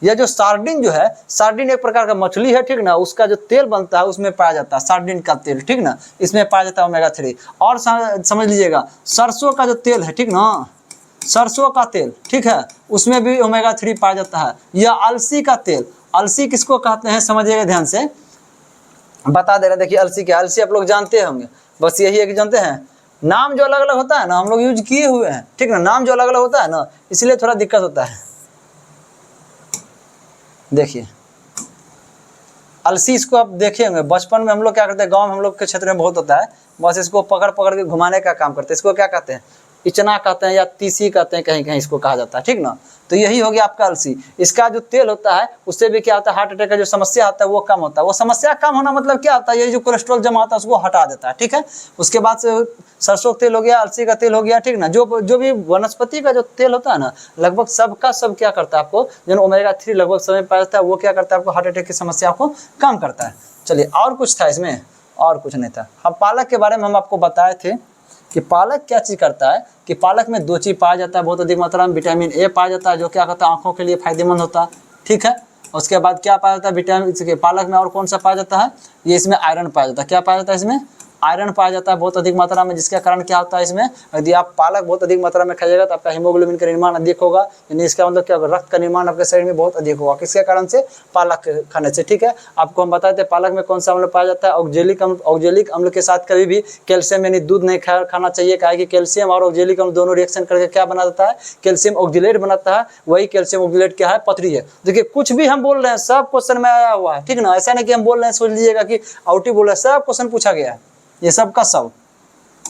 यह जो सार्डिन जो है, सार्डिन एक प्रकार का मछली है, ठीक ना, उसका जो तेल बनता है उसमें पाया जाता है, सार्डिन का तेल, ठीक ना, इसमें पाया जाता है ओमेगा 3। और समझ लीजिएगा सरसों का जो तेल है, ठीक ना, सरसों का तेल, ठीक है, उसमें भी ओमेगा 3 पाया जाता है। यह अलसी का तेल, अलसी किसको कहते हैं समझिएगा ध्यान से, बता दे रहे, देखिए अलसी क्या, अलसी आप लोग जानते होंगे, बस यही है कि जानते हैं, नाम जो अलग अलग होता है ना, हम लोग यूज किए हुए हैं, ठीक ना, नाम जो अलग अलग होता है ना, इसलिए थोड़ा दिक्कत होता है। देखिए अलसी, इसको आप देखे होंगे, बचपन में हम लोग क्या करते हैं, गांव में हम लोग के क्षेत्र में बहुत होता है, बस इसको पकड़ पकड़ के घुमाने का काम करते हैं। इसको क्या कहते हैं, इचना कहते हैं या तीसी कहते हैं, कहीं कहीं इसको कहा जाता है, ठीक ना। तो यही हो गया आपका अलसी। इसका जो तेल होता है उससे भी क्या होता है, हार्ट अटैक का जो समस्या आता है वो कम होता है। वो समस्या कम होना मतलब क्या होता है, ये जो कोलेस्ट्रॉल जमा होता है उसको हटा देता है, ठीक है। उसके बाद से सरसों का तेल हो गया, अलसी का तेल हो गया, ठीक ना। जो भी वनस्पति का जो तेल होता है ना, लगभग सबका सब क्या करता है आपको, जो ओमेगा 3 लगभग समय पाया जाता है, वो क्या करता है आपको हार्ट अटैक की समस्या को कम करता है। चलिए और कुछ था इसमें, और कुछ नहीं था। हम पालक के बारे में हम आपको बताए थे कि पालक क्या चीज़ करता है, कि पालक में 2 चीज़ पाया जाता है बहुत अधिक मात्रा में, विटामिन ए पाया जाता है, जो क्या कहता है आंखों के लिए फायदेमंद होता है, ठीक है। उसके बाद क्या पाया जाता है, विटामिन पालक में और कौन सा पाया जाता है, ये इसमें आयरन पाया जाता है। क्या पाया जाता है इसमें, आयरन पाया जाता है बहुत अधिक मात्रा में, जिसके कारण क्या होता है इसमें, यदि आप पालक बहुत अधिक मात्रा में खाइएगा तो आपका हीमोग्लोबिन का निर्माण अधिक होगा, यानी इसका मतलब क्या होगा, रक्त का निर्माण आपके शरीर में बहुत अधिक होगा, किसके कारण से, पालक खाने से, ठीक है। आपको हम बताते हैं पालक में कौन सा अम्ल पाया जाता है, ऑक्जेलिक अम्ल। ऑक्जेलिक अम्ल के साथ कभी भी कैल्शियम यानी दूध नहीं खाना चाहिए, क्या है कि कैल्शियम और ऑक्जेलिक अम्ल दोनों रिएक्शन करके क्या बना देता है, कैल्शियम ऑक्जेलेट बनाता है। वही कैल्शियम ऑक्जेलेट क्या है, पथरी है। देखिए कुछ भी हम बोल रहे हैं सब क्वेश्चन में आया हुआ है, ठीक ना, ऐसा नहीं कि हम बोल रहे हैं सोच लीजिएगा कि आउटी बोल रहे हैं, सब क्वेश्चन पूछा गया है, ये सब का सब,